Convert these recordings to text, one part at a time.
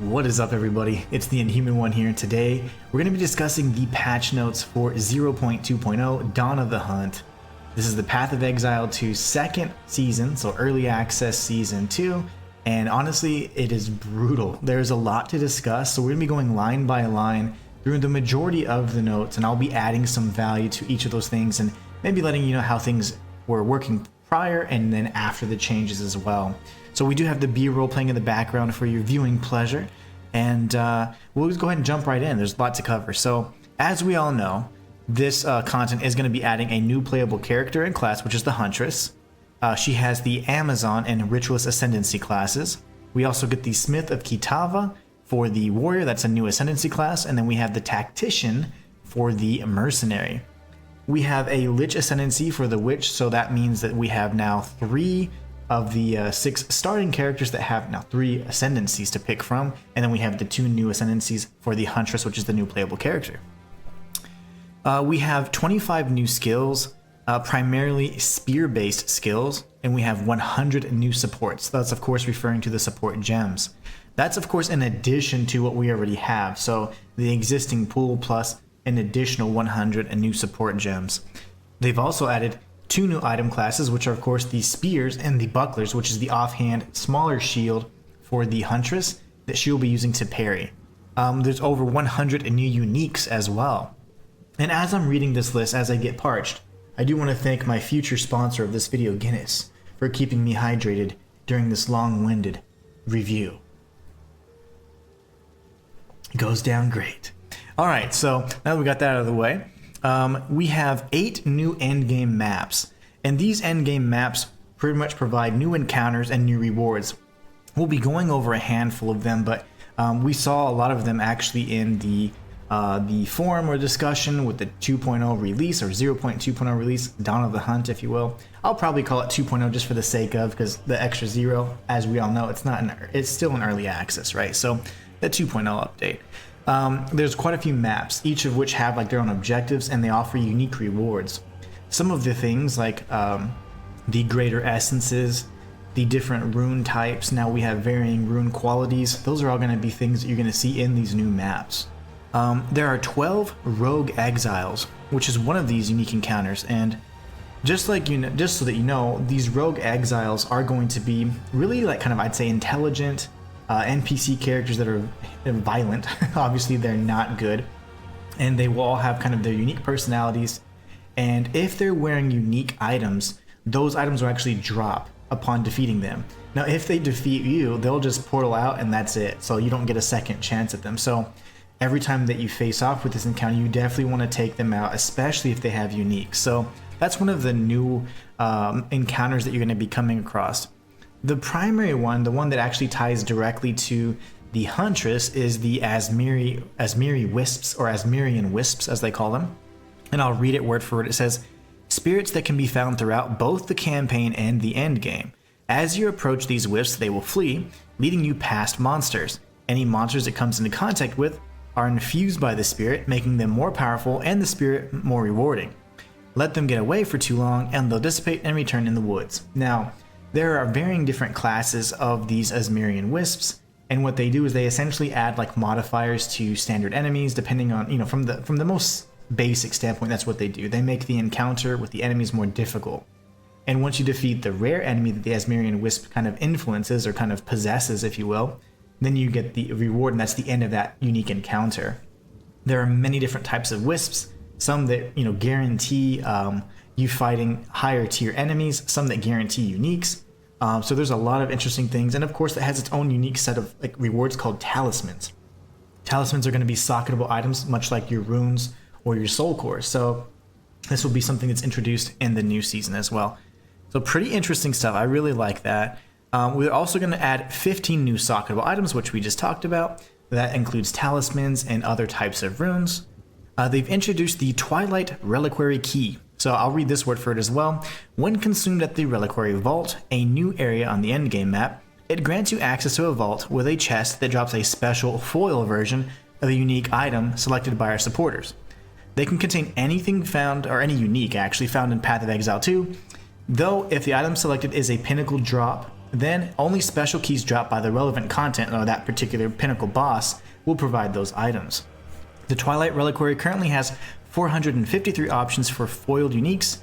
What is up, everybody? It's the Inhuman one here, and today we're going to be discussing the patch notes for 0.2.0 Dawn of the Hunt. This is the Path of Exile 2 second season, so early access season 2, and honestly, it is brutal. There's a lot to discuss, so we're going to be going line by line through the majority of the notes, and I'll be adding some value to each of those things and maybe letting you know how things were working prior and then after the changes as well. So we do have the B-roll playing in the background for your viewing pleasure, and we'll just go ahead and jump right in. There's a lot to cover. So as we all know, this content is going to be adding a new playable character and class, which is the Huntress. She has the Amazon and Ritualist Ascendancy classes. We also get the Smith of Kitava for the Warrior, that's a new Ascendancy class, and then we have the Tactician for the Mercenary. We have a Lich Ascendancy for the Witch, so that means that we have now 3 of the 6 starting characters that have now 3 ascendancies to pick from, and then we have the 2 new ascendancies for the Huntress, which is the new playable character. We have 25 new skills, primarily spear-based skills, and we have 100 new supports. That's of course referring to the support gems. That's of course in addition to what we already have, so the existing pool plus an additional 100 new support gems. They've also added 2 new item classes, which are of course the spears and the bucklers, which is the offhand smaller shield for the Huntress that she'll be using to parry. There's over 100 new uniques as well. And as I'm reading this list, as I get parched, I do want to thank my future sponsor of this video, Guinness, for keeping me hydrated during this long-winded review. It goes down great. Alright, so now that we got that out of the way, we have 8 new endgame maps, and these endgame maps pretty much provide new encounters and new rewards. We'll be going over a handful of them, but we saw a lot of them actually in the forum or discussion with the 2.0 release, or 0.2.0 release, Dawn of the Hunt, if you will. I'll probably call it 2.0 just for the sake of, because the extra 0, as we all know, it's still in early access, right? So the 2.0 update. There's quite a few maps, each of which have like their own objectives, and they offer unique rewards. Some of the things like the greater essences, the different rune types, now we have varying rune qualities. Those are all going to be things that you're going to see in these new maps. There are 12 rogue exiles, which is one of these unique encounters, and just so that you know, these rogue exiles are going to be really like kind of, I'd say, intelligent NPC characters that are violent. Obviously they're not good, and they will all have kind of their unique personalities, and if they're wearing unique items, those items will actually drop upon defeating them. Now if they defeat you, they'll just portal out and that's it, so you don't get a second chance at them. So every time that you face off with this encounter, you definitely want to take them out, especially if they have unique. So that's one of the new encounters that you're going to be coming across. The primary one, the one that actually ties directly to the Huntress, is the Asmiri Wisps, or Asmirian Wisps as they call them. And I'll read it word for word. It says, spirits that can be found throughout both the campaign and the end game. As you approach these wisps, they will flee, leading you past monsters. Any monsters it comes into contact with are infused by the spirit, making them more powerful and the spirit more rewarding. Let them get away for too long and they'll dissipate and return in the woods. Now, there are varying different classes of these Asmirian Wisps, and what they do is they essentially add like modifiers to standard enemies, depending on, you know, from the most basic standpoint. That's what they do. They make the encounter with the enemies more difficult. And once you defeat the rare enemy that the Asmirian Wisp kind of influences, or kind of possesses, if you will, then you get the reward, and that's the end of that unique encounter. There are many different types of wisps, some that, you know, guarantee you fighting higher tier enemies, some that guarantee uniques. So there's a lot of interesting things, and of course it has its own unique set of like rewards called talismans. Talismans are going to be socketable items, much like your runes or your soul cores. So this will be something that's introduced in the new season as well. So pretty interesting stuff. I really like that. We're also going to add 15 new socketable items, which we just talked about. That includes talismans and other types of runes. They've introduced the Twilight Reliquary Key. So I'll read this word for it as well. When consumed at the Reliquary Vault, a new area on the endgame map, it grants you access to a vault with a chest that drops a special foil version of a unique item selected by our supporters. They can contain anything found, or any unique actually, found in Path of Exile 2, though if the item selected is a pinnacle drop then only special keys dropped by the relevant content or that particular pinnacle boss will provide those items. The Twilight Reliquary currently has 453 options for foiled uniques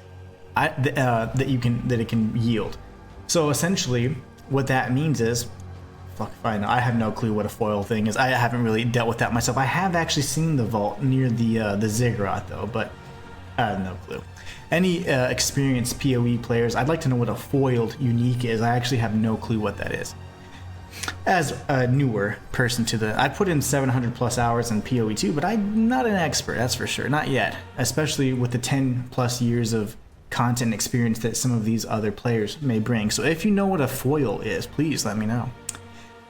that it can yield. So essentially, what that means is, fuck if I know, I have no clue what a foil thing is. I haven't really dealt with that myself. I have actually seen the vault near the ziggurat though, but I have no clue. Any experienced PoE players, I'd like to know what a foiled unique is. I actually have no clue what that is. As a newer person to the, I put in 700 plus hours in PoE 2, but I'm not an expert, that's for sure, not yet. Especially with the 10 plus years of content and experience that some of these other players may bring. So if you know what a foil is, please let me know.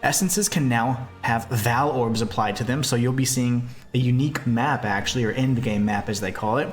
Essences can now have Val orbs applied to them, so you'll be seeing a unique map actually, or end game map as they call it,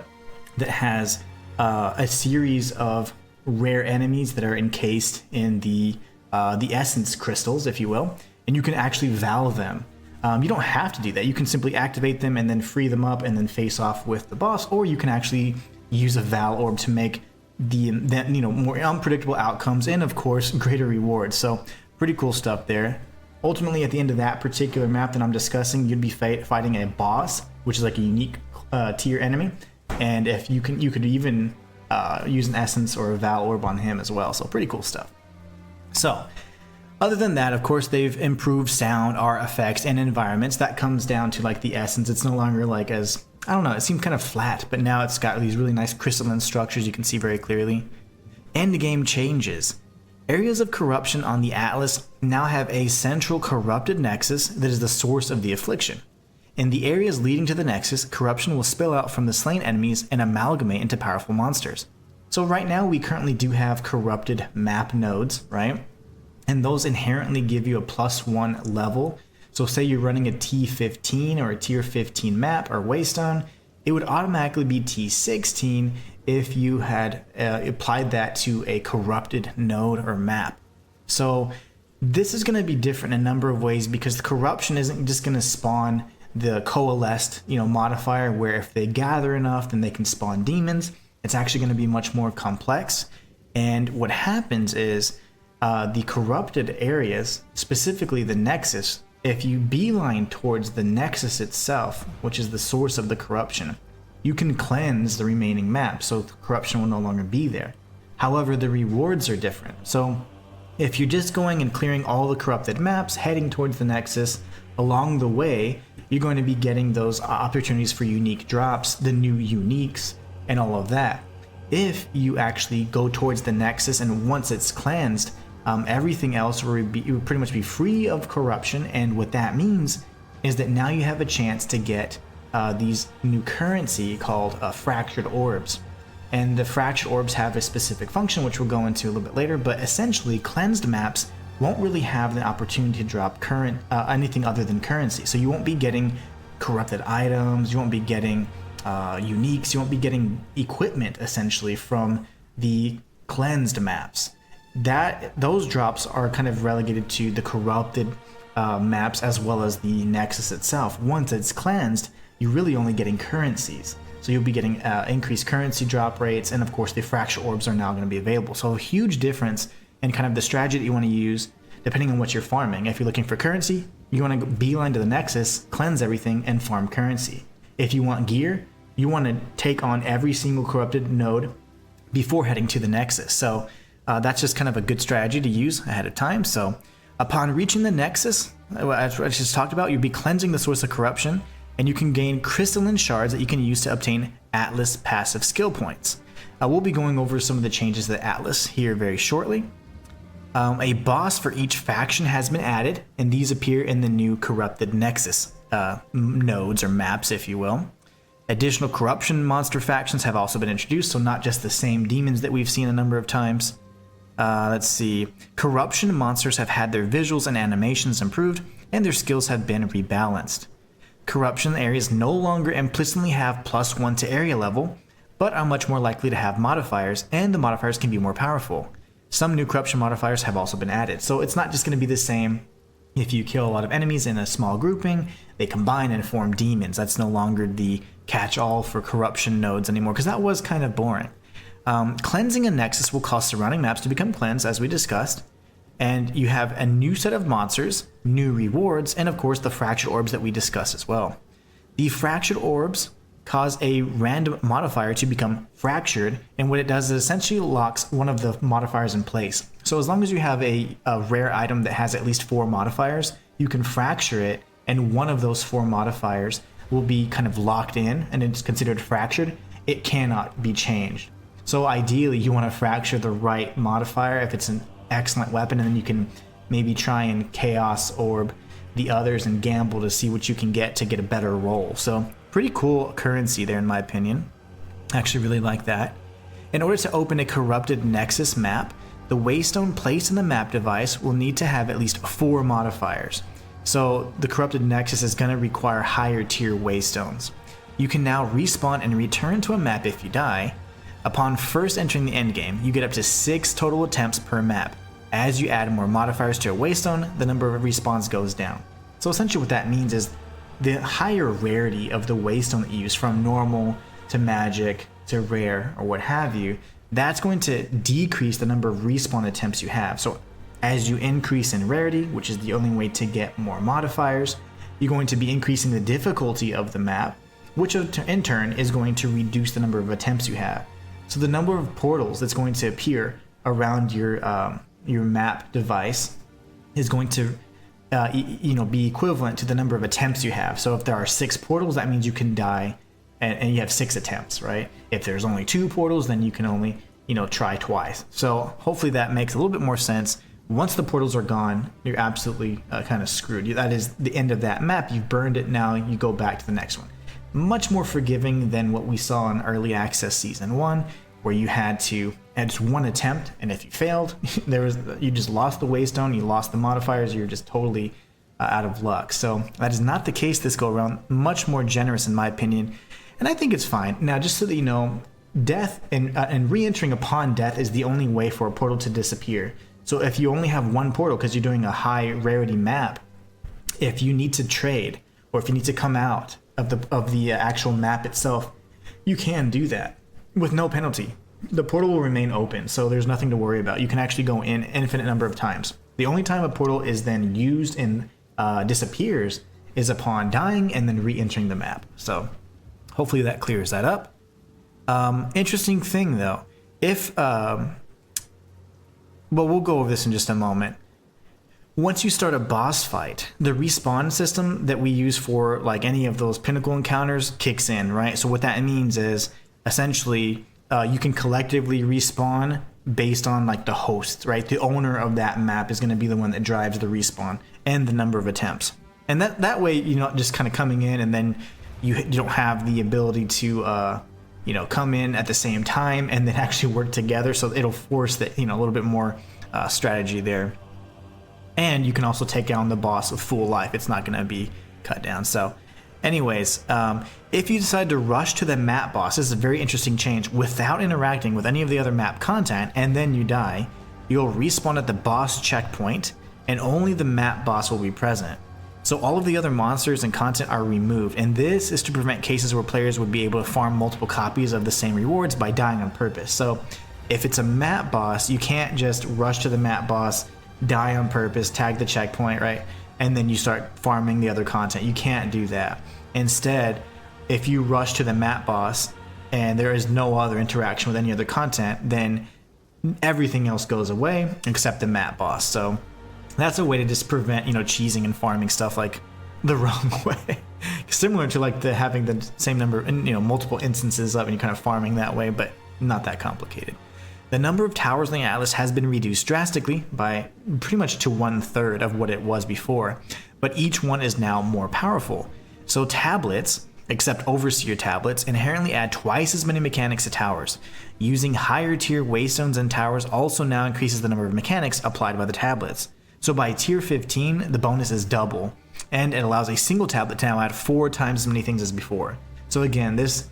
that has a series of rare enemies that are encased in the essence crystals, if you will, and you can actually Val them. You don't have to do that. You can simply activate them and then free them up and then face off with the boss, or you can actually use a Val orb to make the more unpredictable outcomes and of course greater rewards. So pretty cool stuff there. Ultimately, at the end of that particular map that I'm discussing, you'd be fighting a boss, which is like a unique tier enemy, and if you could even use an essence or a Val orb on him as well. So pretty cool stuff. So other than that, of course, they've improved sound, art effects, and environments. That comes down to like the essence. It's no longer like as, I don't know, it seemed kind of flat, but now it's got these really nice crystalline structures you can see very clearly. End game changes. Areas of corruption on the Atlas now have a central corrupted nexus that is the source of the affliction. In the areas leading to the nexus, corruption will spill out from the slain enemies and amalgamate into powerful monsters. So right now we currently do have corrupted map nodes, right? And those inherently give you a +1 level. So say you're running a T15 or a tier 15 map or Waystone, it would automatically be T16 if you had applied that to a corrupted node or map. So this is going to be different in a number of ways because the corruption isn't just going to spawn the coalesced modifier where if they gather enough then they can spawn demons. It's actually going to be much more complex. And what happens is the corrupted areas, specifically the nexus, if you beeline towards the nexus itself, which is the source of the corruption, you can cleanse the remaining map, so the corruption will no longer be there. However, the rewards are different. So if you're just going and clearing all the corrupted maps, heading towards the nexus, along the way, you're going to be getting those opportunities for unique drops, the new uniques, and all of that. If you actually go towards the nexus and once it's cleansed, everything else will pretty much be free of corruption, and what that means is that now you have a chance to get these new currency called fractured orbs. And the fractured orbs have a specific function which we'll go into a little bit later, but essentially cleansed maps won't really have the opportunity to drop anything other than currency. So you won't be getting corrupted items, you won't be getting uniques, you won't be getting equipment essentially from the cleansed maps. Those drops are kind of relegated to the corrupted maps as well as the nexus itself. Once it's cleansed, you're really only getting currencies. So you'll be getting increased currency drop rates, and of course the fracture orbs are now going to be available. So a huge difference in kind of the strategy that you want to use depending on what you're farming. If you're looking for currency, you want to beeline to the nexus, cleanse everything, and farm currency. If you want gear, you want to take on every single corrupted node before heading to the nexus. So that's just kind of a good strategy to use ahead of time. So upon reaching the nexus, as I just talked about, you'll be cleansing the source of corruption, and you can gain crystalline shards that you can use to obtain Atlas passive skill points. We'll be going over some of the changes to the Atlas here very shortly. A boss for each faction has been added, and these appear in the new corrupted nexus nodes or maps, if you will. Additional corruption monster factions have also been introduced, so not just the same demons that we've seen a number of times. Let's see. Corruption monsters have had their visuals and animations improved, and their skills have been rebalanced. Corruption areas no longer implicitly have +1 to area level, but are much more likely to have modifiers, and the modifiers can be more powerful. Some new corruption modifiers have also been added, so it's not just going to be the same. If you kill a lot of enemies in a small grouping, they combine and form demons. That's no longer the catch-all for corruption nodes anymore, because that was kind of boring. Cleansing a nexus will cause surrounding maps to become cleansed, as we discussed. And you have a new set of monsters, new rewards, and of course the fractured orbs that we discussed as well. The fractured orbs cause a random modifier to become fractured, and what it does is essentially locks one of the modifiers in place. So as long as you have a rare item that has at least 4 modifiers, you can fracture it, and one of those 4 modifiers will be kind of locked in, and it's considered fractured. It cannot be changed. So ideally, you want to fracture the right modifier if it's an excellent weapon, and then you can maybe try and chaos orb the others and gamble to see what you can get to get a better roll. So pretty cool currency there, in my opinion. I actually really like that. In order to open a corrupted Nexus map, the waystone placed in the map device will need to have at least 4 modifiers. So the corrupted Nexus is going to require higher tier waystones. You can now respawn and return to a map if you die. Upon first entering the endgame, you get up to 6 total attempts per map. As you add more modifiers to a waystone, the number of respawns goes down. So essentially what that means is the higher rarity of the waystone that you use, from normal to magic to rare or what have you, that's going to decrease the number of respawn attempts you have. So as you increase in rarity, which is the only way to get more modifiers, you're going to be increasing the difficulty of the map, which in turn is going to reduce the number of attempts you have. So the number of portals that's going to appear around your map device is going to be equivalent to the number of attempts you have. So if there are 6 portals, that means you can die and you have 6 attempts, right? If there's only 2 portals, then you can only try twice. So hopefully that makes a little bit more sense. Once the portals are gone, you're absolutely kind of screwed. That is the end of that map. You've burned it. Now you go back to the next one. Much more forgiving than what we saw in early access season 1, where you had just one attempt, and if you failed, you just lost the waystone, you lost the modifiers, you're just totally out of luck. So that is not the case this go around. Much more generous in my opinion, and I think it's fine. Now, just so that you know, death and re-entering upon death is the only way for a portal to disappear. So if you only have one portal because you're doing a high rarity map, if you need to trade or if you need to come out of the actual map itself, you can do that with no penalty. The portal will remain open, so there's nothing to worry about. You can actually go in infinite number of times. The only time a portal is then used and disappears is upon dying and then re-entering the map. So hopefully that clears that up. Interesting thing though, we'll go over this in just a moment. Once you start a boss fight, the respawn system that we use for like any of those pinnacle encounters kicks in, right? So what that means is essentially you can collectively respawn based on like the host, right? The owner of that map is going to be the one that drives the respawn and the number of attempts. And that way you're not just kind of coming in and then you don't have the ability to come in at the same time and then actually work together. So it'll force that, a little bit more strategy there. And you can also take down the boss with full life. It's not going to be cut down. So anyways, if you decide to rush to the map boss, this is a very interesting change. Without interacting with any of the other map content, and then you die, you'll respawn at the boss checkpoint, and only the map boss will be present. So all of the other monsters and content are removed, and this is to prevent cases where players would be able to farm multiple copies of the same rewards by dying on purpose. So if it's a map boss, you can't just rush to the map boss, die on purpose, tag the checkpoint, right? And then you start farming the other content. You can't do that. Instead, if you rush to the map boss and there is no other interaction with any other content, then everything else goes away except the map boss. So that's a way to just prevent, cheesing and farming stuff like the wrong way. Similar to like having the same number and, multiple instances of and you're kind of farming that way, but not that complicated. The number of towers in the Atlas has been reduced drastically by pretty much to 1/3 of what it was before, but each one is now more powerful. So tablets, except Overseer tablets, inherently add twice as many mechanics to towers. Using higher tier waystones and towers also now increases the number of mechanics applied by the tablets. So by tier 15, the bonus is double, and it allows a single tablet to now add 4 times as many things as before. So again, this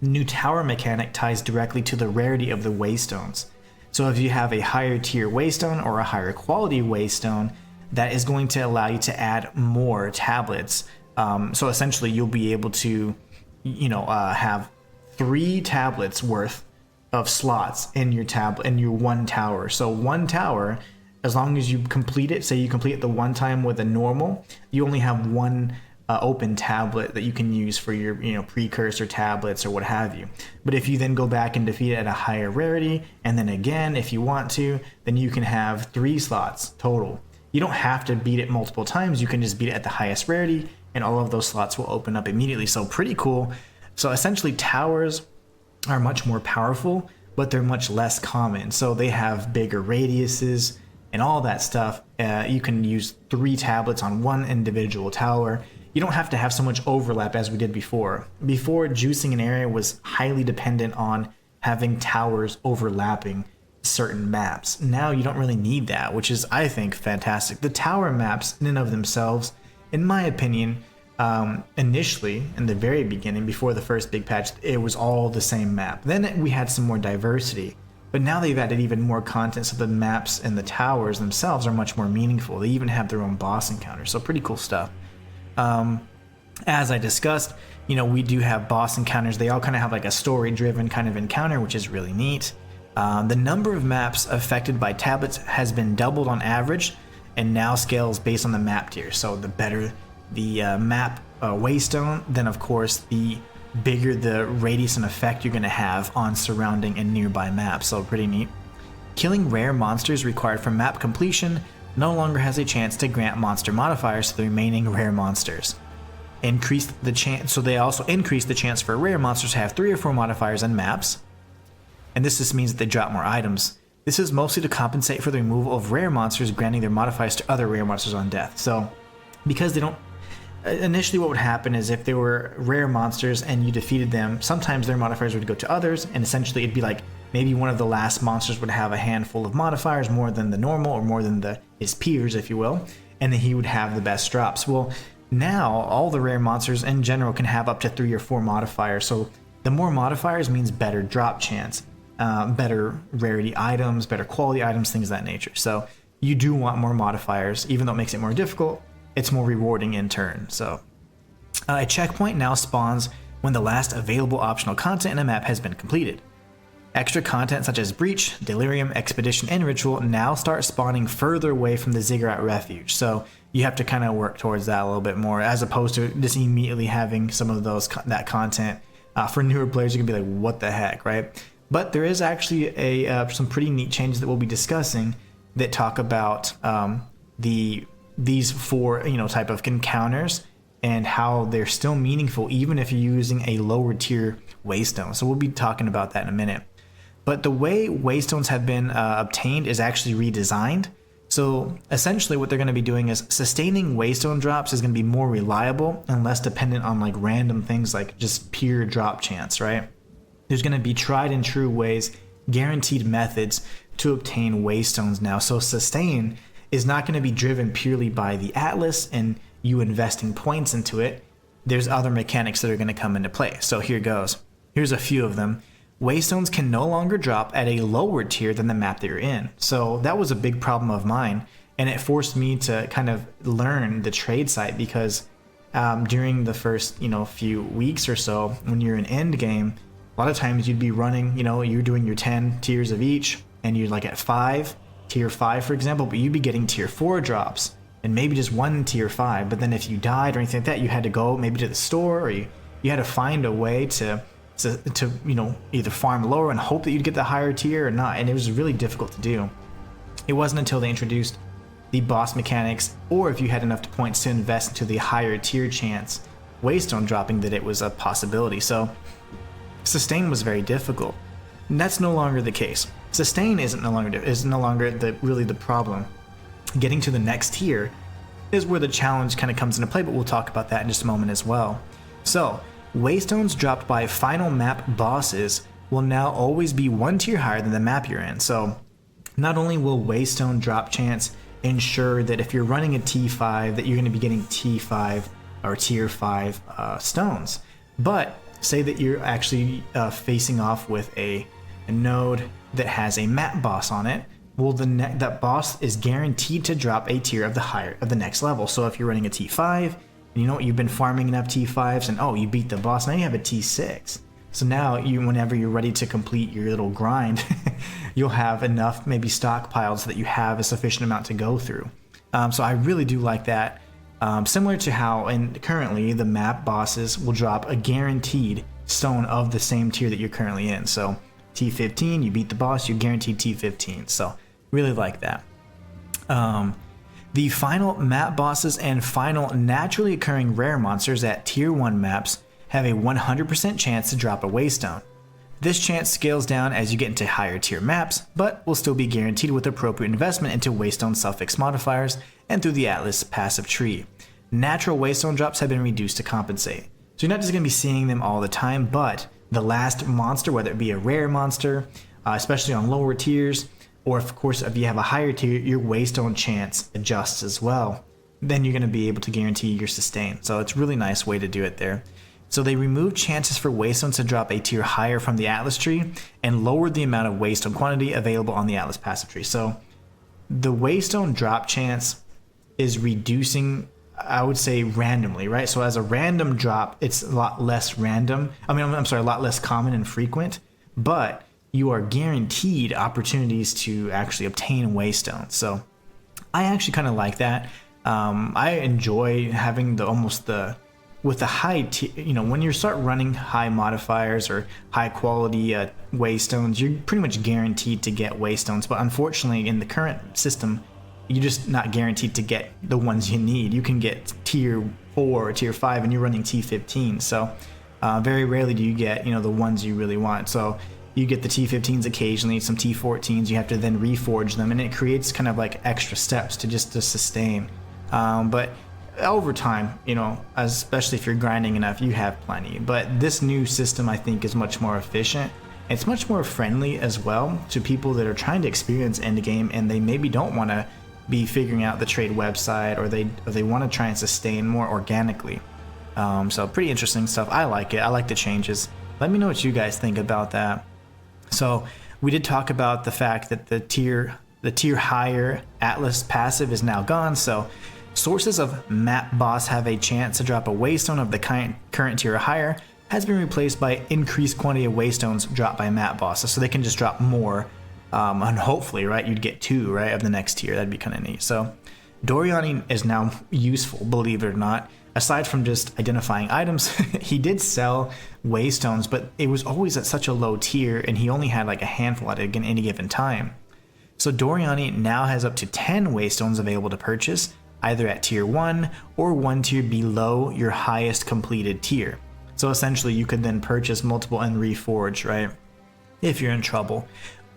new tower mechanic ties directly to the rarity of the waystones. So if you have a higher tier waystone or a higher quality waystone, that is going to allow you to add more tablets. So essentially you'll be able to, have 3 tablets worth of slots in your one tower. So one tower as long as you complete it, say you complete it the one time with a normal, you only have one open tablet that you can use for your precursor tablets or what have you. But if you then go back and defeat it at a higher rarity, and then again if you want to, then you can have 3 slots total. You don't have to beat it multiple times, you can just beat it at the highest rarity and all of those slots will open up immediately. So pretty cool. So essentially towers are much more powerful, but they're much less common. So they have bigger radiuses and all that stuff. You can use 3 tablets on one individual tower. You don't have to have so much overlap as we did before. Before, juicing an area was highly dependent on having towers overlapping certain maps. Now you don't really need that, which is, I think, fantastic. The tower maps in and of themselves, in my opinion, initially, in the very beginning, before the first big patch, it was all the same map. Then we had some more diversity. But now they've added even more content, so the maps and the towers themselves are much more meaningful. They even have their own boss encounters, so pretty cool stuff. As I discussed, we do have boss encounters. They all kind of have like a story-driven kind of encounter, which is really neat. The number of maps affected by tablets has been doubled on average, and now scales based on the map tier. So the better the map waystone, then of course the bigger the radius and effect you're going to have on surrounding and nearby maps. So pretty neat. Killing rare monsters required for map completion no longer has a chance to grant monster modifiers to the remaining rare monsters. So they also increase the chance for rare monsters to have 3 or 4 modifiers on maps, and this just means that they drop more items. This is mostly to compensate for the removal of rare monsters, granting their modifiers to other rare monsters on death. So because they don't, initially what would happen is if there were rare monsters and you defeated them, sometimes their modifiers would go to others, and essentially it'd be like maybe one of the last monsters would have a handful of modifiers, more than the normal or more than his peers, if you will, and then he would have the best drops. Well, now all the rare monsters in general can have up to 3 or 4 modifiers. So the more modifiers means better drop chance, better rarity items, better quality items, things of that nature. So you do want more modifiers, even though it makes it more difficult. It's more rewarding in turn. So a checkpoint now spawns when the last available optional content in a map has been completed. Extra content such as Breach, Delirium, Expedition, and Ritual now start spawning further away from the Ziggurat Refuge, so you have to kind of work towards that a little bit more, as opposed to just immediately having some of that content. For newer players, you can be like, what the heck, right? But there is actually some pretty neat changes that we'll be discussing that talk about these 4 type of encounters and how they're still meaningful even if you're using a lower tier waystone. So we'll be talking about that in a minute. But the way waystones have been obtained is actually redesigned. So essentially what they're going to be doing is sustaining waystone drops is going to be more reliable and less dependent on like random things like just pure drop chance, right? There's going to be tried and true ways, guaranteed methods to obtain waystones now. So sustain is not going to be driven purely by the Atlas and you investing points into it. There's other mechanics that are going to come into play. So here goes. Here's a few of them. Waystones can no longer drop at a lower tier than the map that you're in. So that was a big problem of mine, and it forced me to kind of learn the trade site, because during the first few weeks or so, when you're in end game, a lot of times you'd be running, you're doing your 10 tiers of each, and you're like at 5, tier 5 for example, but you'd be getting tier 4 drops and maybe just 1 tier 5. But then if you died or anything like that, you had to go maybe to the store, or you had to find a way to either farm lower and hope that you'd get the higher tier or not, and it was really difficult to do. It wasn't until they introduced the boss mechanics, or if you had enough points to invest into the higher tier chance waystone dropping, that it was a possibility. So sustain was very difficult, and that's no longer the case. Sustain is no longer really the problem. Getting to the next tier is where the challenge kind of comes into play, but we'll talk about that in just a moment as well. So waystones dropped by final map bosses will now always be 1 tier higher than the map you're in. So not only will waystone drop chance ensure that if you're running a T5 that you're going to be getting T5 or tier 5 stones, but say that you're actually facing off with a node that has a map boss on it, well, that boss is guaranteed to drop a tier of the next level. So if you're running a T5, and you've been farming enough T5s, and you beat the boss, now you have a T6. So now whenever you're ready to complete your little grind, you'll have enough maybe stockpiled so that you have a sufficient amount to go through. So I really do like that. Similar to how currently the map bosses will drop a guaranteed stone of the same tier that you're currently in. So T15, you beat the boss, you're guaranteed T15. So really like that. The final map bosses and final naturally occurring rare monsters at tier 1 maps have a 100% chance to drop a waystone. This chance scales down as you get into higher tier maps, but will still be guaranteed with appropriate investment into waystone suffix modifiers and through the Atlas passive tree. Natural waystone drops have been reduced to compensate. So you're not just going to be seeing them all the time, but the last monster, whether it be a rare monster, especially on lower tiers, or of course if you have a higher tier, your waystone chance adjusts as well. Then you're going to be able to guarantee your sustain. So it's a really nice way to do it there. So they removed chances for waystones to drop a tier higher from the Atlas tree and lowered the amount of waystone quantity available on the Atlas passive tree. So the waystone drop chance is reducing, I would say, randomly, right? So as a random drop, it's a lot less random. a lot less common and frequent, but you are guaranteed opportunities to actually obtain waystones. So I actually kind of like that. I enjoy having with the high tier, when you start running high modifiers or high quality waystones, you're pretty much guaranteed to get waystones. But unfortunately, in the current system, you're just not guaranteed to get the ones you need. You can get tier 4 or tier 5 and you're running T15. So very rarely do you get, the ones you really want. So you get the T15s occasionally, some T14s, you have to then reforge them, and it creates kind of like extra steps to sustain. But over time, especially if you're grinding enough, you have plenty. But this new system, I think, is much more efficient. It's much more friendly as well to people that are trying to experience endgame and they maybe don't want to be figuring out the trade website, or they want to try and sustain more organically. So pretty interesting stuff. I like it. I like the changes. Let me know what you guys think about that. So we did talk about the fact that the tier higher Atlas passive is now gone. So sources of map boss have a chance to drop a waystone of the current tier or higher has been replaced by increased quantity of waystones dropped by map bosses, so they can just drop more, and hopefully, right, you'd get 2, right, of the next tier. That'd be kind of neat. So Doriani is now useful, believe it or not. Aside from just identifying items, he did sell waystones, but it was always at such a low tier, and he only had like a handful at any given time. So Doriani now has up to 10 waystones available to purchase, either at tier 1 or 1 tier below your highest completed tier. So essentially you could then purchase multiple and reforge, right, if you're in trouble.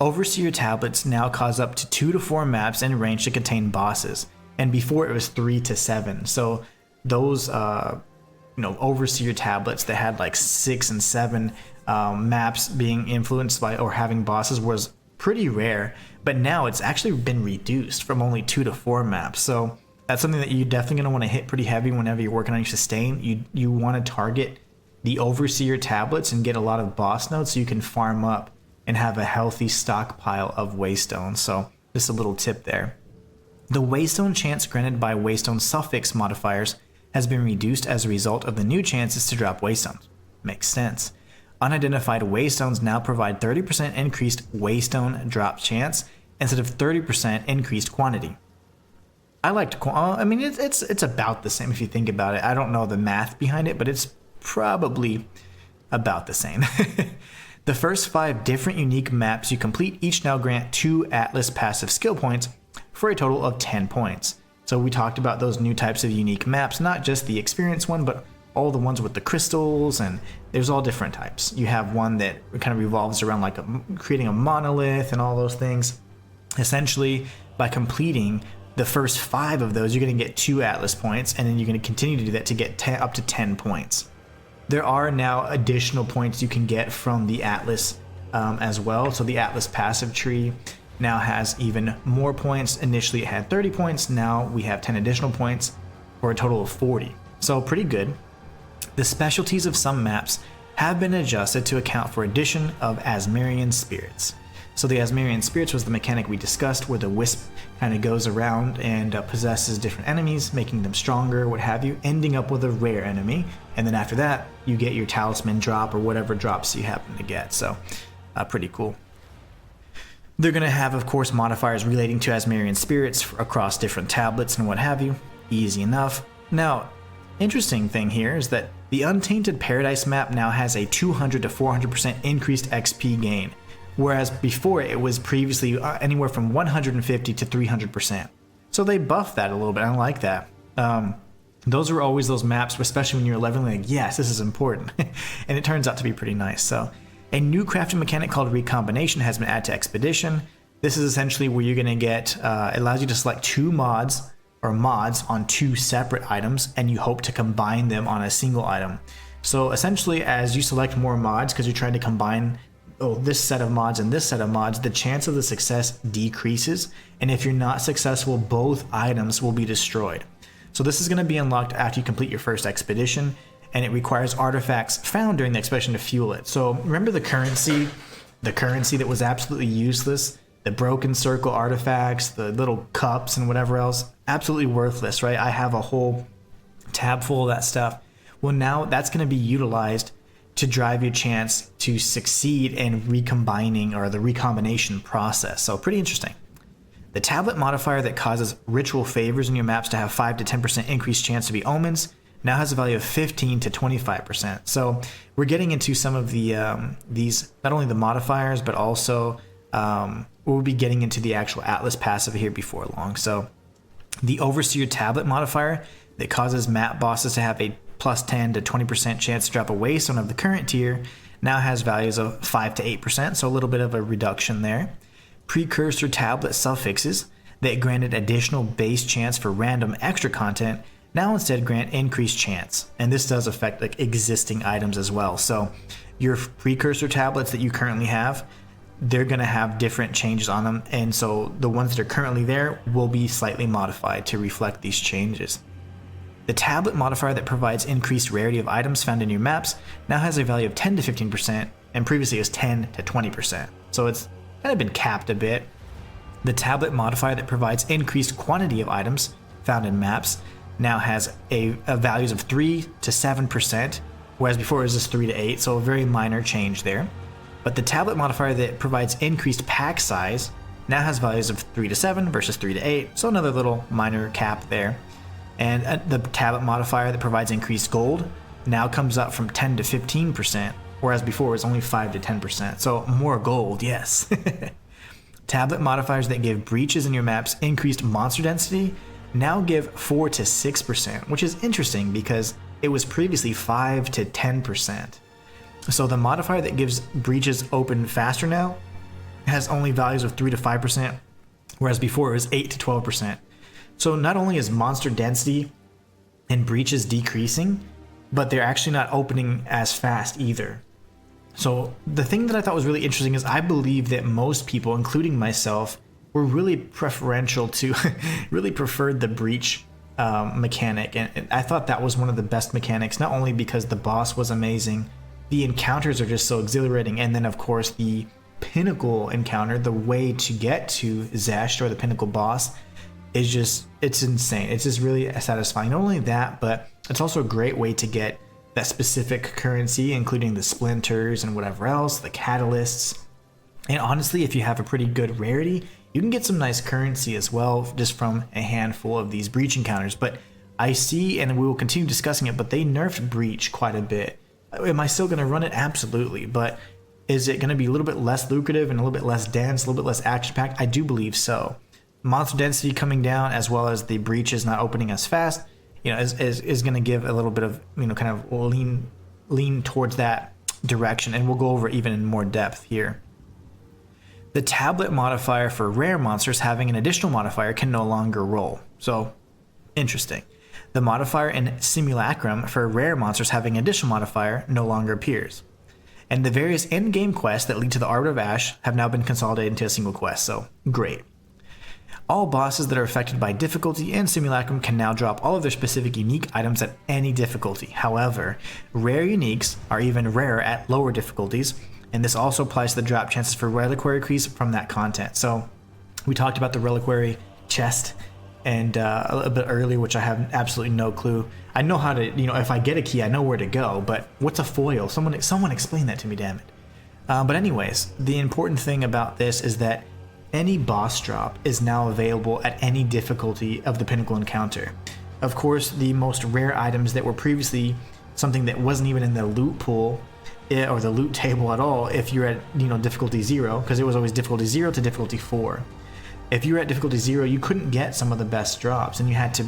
Overseer tablets now cause up to 2 to 4 maps in range to contain bosses, and before it was 3 to 7. So those overseer tablets that had like 6 and 7 maps being influenced by or having bosses was pretty rare, but now it's actually been reduced from only 2 to 4 maps. So that's something that you're definitely going to want to hit pretty heavy whenever you're working on your sustain. You want to target the overseer tablets and get a lot of boss nodes so you can farm up and have a healthy stockpile of waystones. So just a little tip there. The waystone chance granted by waystone suffix modifiers has been reduced as a result of the new chances to drop waystones. Makes sense. Unidentified waystones now provide 30% increased waystone drop chance instead of 30% increased quantity. I like to, it's about the same if you think about it. I don't know the math behind it, but it's probably about the same. The first 5 different unique maps you complete each now grant 2 Atlas passive skill points for a total of 10 points. So we talked about those new types of unique maps, not just the experience one, but all the ones with the crystals, and there's all different types. You have one that kind of revolves around like creating a monolith and all those things. Essentially, by completing the first 5 of those, you're going to get 2 Atlas points, and then you're going to continue to do that to get up to 10 points. There are now additional points you can get from the Atlas as well. So the Atlas passive tree now has even more points. Initially it had 30 points, now we have 10 additional points for a total of 40. So pretty good. The specialties of some maps have been adjusted to account for addition of Asmerian spirits. So the Asmerian spirits was the mechanic we discussed where the wisp kind of goes around and possesses different enemies, making them stronger, what have you, ending up with a rare enemy. And then after that, you get your talisman drop or whatever drops you happen to get. So pretty cool. They're going to have, of course, modifiers relating to Asmarian spirits across different tablets and what have you. Easy enough. Now, interesting thing here is that the Untainted Paradise map now has a 200 to 400% increased XP gain, whereas before it was previously anywhere from 150 to 300%. So they buffed that a little bit. I like that. Those are always those maps, especially when you're leveling, like, yes, this is important. And it turns out to be pretty nice. So a new crafting mechanic called Recombination has been added to Expedition. This is essentially where you're going to get, it allows you to select two mods on two separate items, and you hope to combine them on a single item. So essentially, as you select more mods, because you're trying to combine this set of mods and this set of mods, the chance of the success decreases. And if you're not successful, both items will be destroyed. So this is going to be unlocked after you complete your first expedition, and it requires artifacts found during the expedition to fuel it. So remember the currency that was absolutely useless, the broken circle artifacts, the little cups and whatever else, absolutely worthless, right? I have a whole tab full of that stuff. Well, now that's going to be utilized to drive your chance to succeed in recombining, or the recombination process. So pretty interesting. The tablet modifier that causes ritual favors in your maps to have 5 to 10% increased chance to be omens now has a value of 15 to 25%. So we're getting into some of the these, not only the modifiers, but also we'll be getting into the actual Atlas passive here before long. So the Overseer tablet modifier that causes map bosses to have a plus 10 to 20% chance to drop a waystone of the current tier now has values of 5 to 8%, so a little bit of a reduction there. Precursor tablet suffixes that granted additional base chance for random extra content now instead grant increased chance, and this does affect like existing items as well. So your precursor tablets that you currently have, they're going to have different changes on them, and so the ones that are currently there will be slightly modified to reflect these changes. The tablet modifier that provides increased rarity of items found in your maps now has a value of 10 to 15%, and previously it was 10 to 20%. So it's kind of been capped a bit. The tablet modifier that provides increased quantity of items found in maps now has a values of 3 to 7%, whereas before it was just 3 to 8, so a very minor change there. But the tablet modifier that provides increased pack size now has values of 3 to 7 versus 3 to 8, so another little minor cap there. And the tablet modifier that provides increased gold now comes up from 10 to 15%, whereas before it was only 5 to 10%. So more gold, yes. Tablet modifiers that give breaches in your maps increased monster density now give 4 to 6%, which is interesting because it was previously 5 to 10%. So the modifier that gives breaches open faster now has only values of 3 to 5%, whereas before it was 8 to 12%. So not only is monster density and breaches decreasing, but they're actually not opening as fast either. So the thing that I thought was really interesting is I believe that most people, including myself, were really preferential to, really preferred the breach mechanic. And I thought that was one of the best mechanics, not only because the boss was amazing, the encounters are just so exhilarating, and then of course the pinnacle encounter, the way to get to Zesht or the pinnacle boss, is just, it's insane. It's just really satisfying. Not only that, but it's also a great way to get that specific currency, including the splinters and whatever else, the catalysts. And honestly, if you have a pretty good rarity, you can get some nice currency as well just from a handful of these breach encounters. But I see, and we will continue discussing it, but they nerfed breach quite a bit. Am I still going to run it? Absolutely. But is it going to be a little bit less lucrative and a little bit less dense, a little bit less action-packed? I do believe so. Monster density coming down, as well as the breaches not opening as fast, is going to give a little bit of, kind of lean towards that direction, and we'll go over it even in more depth here. The tablet modifier for rare monsters having an additional modifier can no longer roll. So, interesting. The modifier in Simulacrum for rare monsters having an additional modifier no longer appears. And the various end-game quests that lead to the Arbor of Ash have now been consolidated into a single quest, so great. All bosses that are affected by difficulty in Simulacrum can now drop all of their specific unique items at any difficulty. However, rare uniques are even rarer at lower difficulties, and this also applies to the drop chances for reliquary keys from that content. So we talked about the reliquary chest and a bit earlier, which I have absolutely no clue. I know how to, if I get a key, I know where to go, but what's a foil? Someone explain that to me, damn it. But anyways, the important thing about this is that any boss drop is now available at any difficulty of the Pinnacle encounter. Of course, the most rare items that were previously something that wasn't even in the loot pool or the loot table at all, if you're at difficulty 0, because it was always difficulty 0 to difficulty 4. If you were at difficulty 0, you couldn't get some of the best drops, and you had to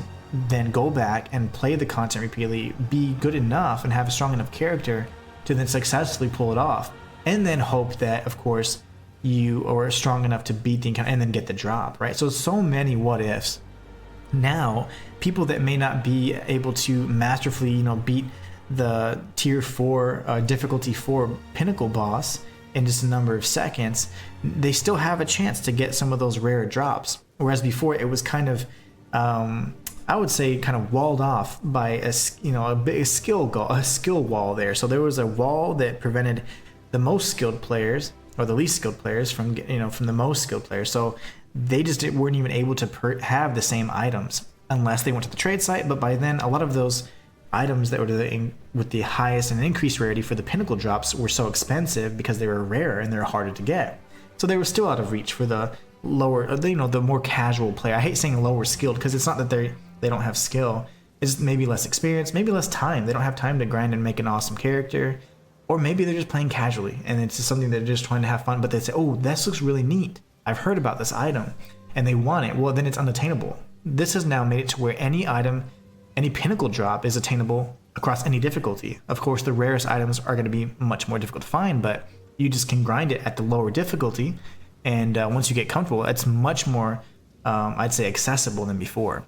then go back and play the content repeatedly, be good enough and have a strong enough character to then successfully pull it off, and then hope that, of course, you are strong enough to beat the encounter and then get the drop, right? So many what ifs. Now, people that may not be able to masterfully, beat the tier 4, difficulty 4 pinnacle boss in just a number of seconds, they still have a chance to get some of those rare drops. Whereas before, it was kind of, I would say, kind of walled off by a big skill wall there. So there was a wall that prevented the most skilled players or the least skilled players from the most skilled players. So they just weren't even able to have the same items unless they went to the trade site. But by then, a lot of those items that were with the highest and increased rarity for the pinnacle drops were so expensive because they were rare and they're harder to get. So they were still out of reach for the lower, the more casual player. I hate saying lower skilled because it's not that they don't have skill. It's maybe less experience, maybe less time. They don't have time to grind and make an awesome character. Or maybe they're just playing casually and it's just something they're just trying to have fun, but they say, oh, this looks really neat. I've heard about this item and they want it. Well, then it's unattainable. This has now made it to where any item, any pinnacle drop is attainable across any difficulty. Of course, the rarest items are going to be much more difficult to find, but you just can grind it at the lower difficulty. And once you get comfortable, it's much more, I'd say, accessible than before.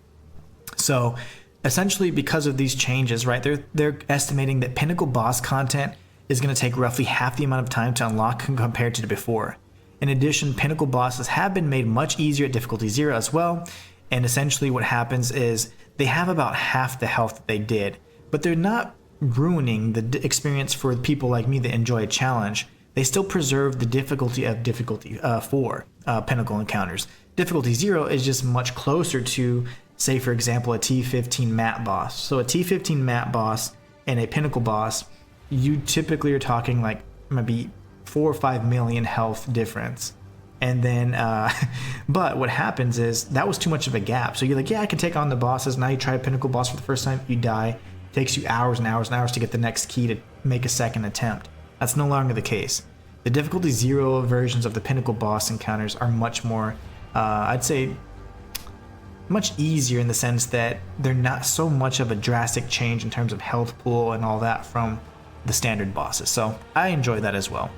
So essentially, because of these changes, right, they're estimating that pinnacle boss content is going to take roughly half the amount of time to unlock compared to before. In addition, pinnacle bosses have been made much easier at difficulty 0 as well, and essentially what happens is they have about half the health that they did, but they're not ruining the experience for people like me that enjoy a challenge. They still preserve the difficulty of difficulty 4 pinnacle encounters. Difficulty 0 is just much closer to, say for example, a T15 mat boss. So a T15 mat boss and a pinnacle boss, you typically are talking like maybe 4 or 5 million health difference. And then, but what happens is that was too much of a gap. So you're like, yeah, I can take on the bosses. Now you try a pinnacle boss for the first time, you die. It takes you hours and hours and hours to get the next key to make a second attempt. That's no longer the case. The difficulty 0 versions of the pinnacle boss encounters are much more, I'd say, much easier in the sense that they're not so much of a drastic change in terms of health pool and all that from the standard bosses. So I enjoy that as well.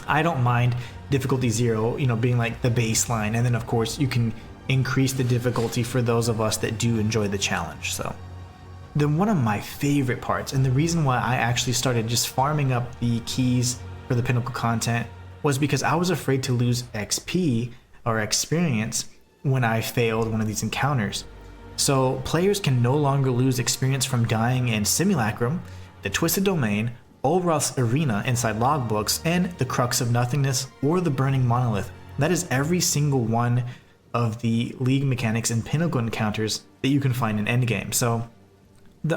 I don't mind difficulty 0, being like the baseline, and then of course you can increase the difficulty for those of us that do enjoy the challenge. So then one of my favorite parts, and the reason why I actually started just farming up the keys for the pinnacle content, was because I was afraid to lose XP or experience when I failed one of these encounters. So players can no longer lose experience from dying in Simulacrum, the Twisted Domain, Olroth's Arena inside logbooks, and the Crux of Nothingness or the Burning Monolith. That is every single one of the League mechanics and pinnacle encounters that you can find in endgame. So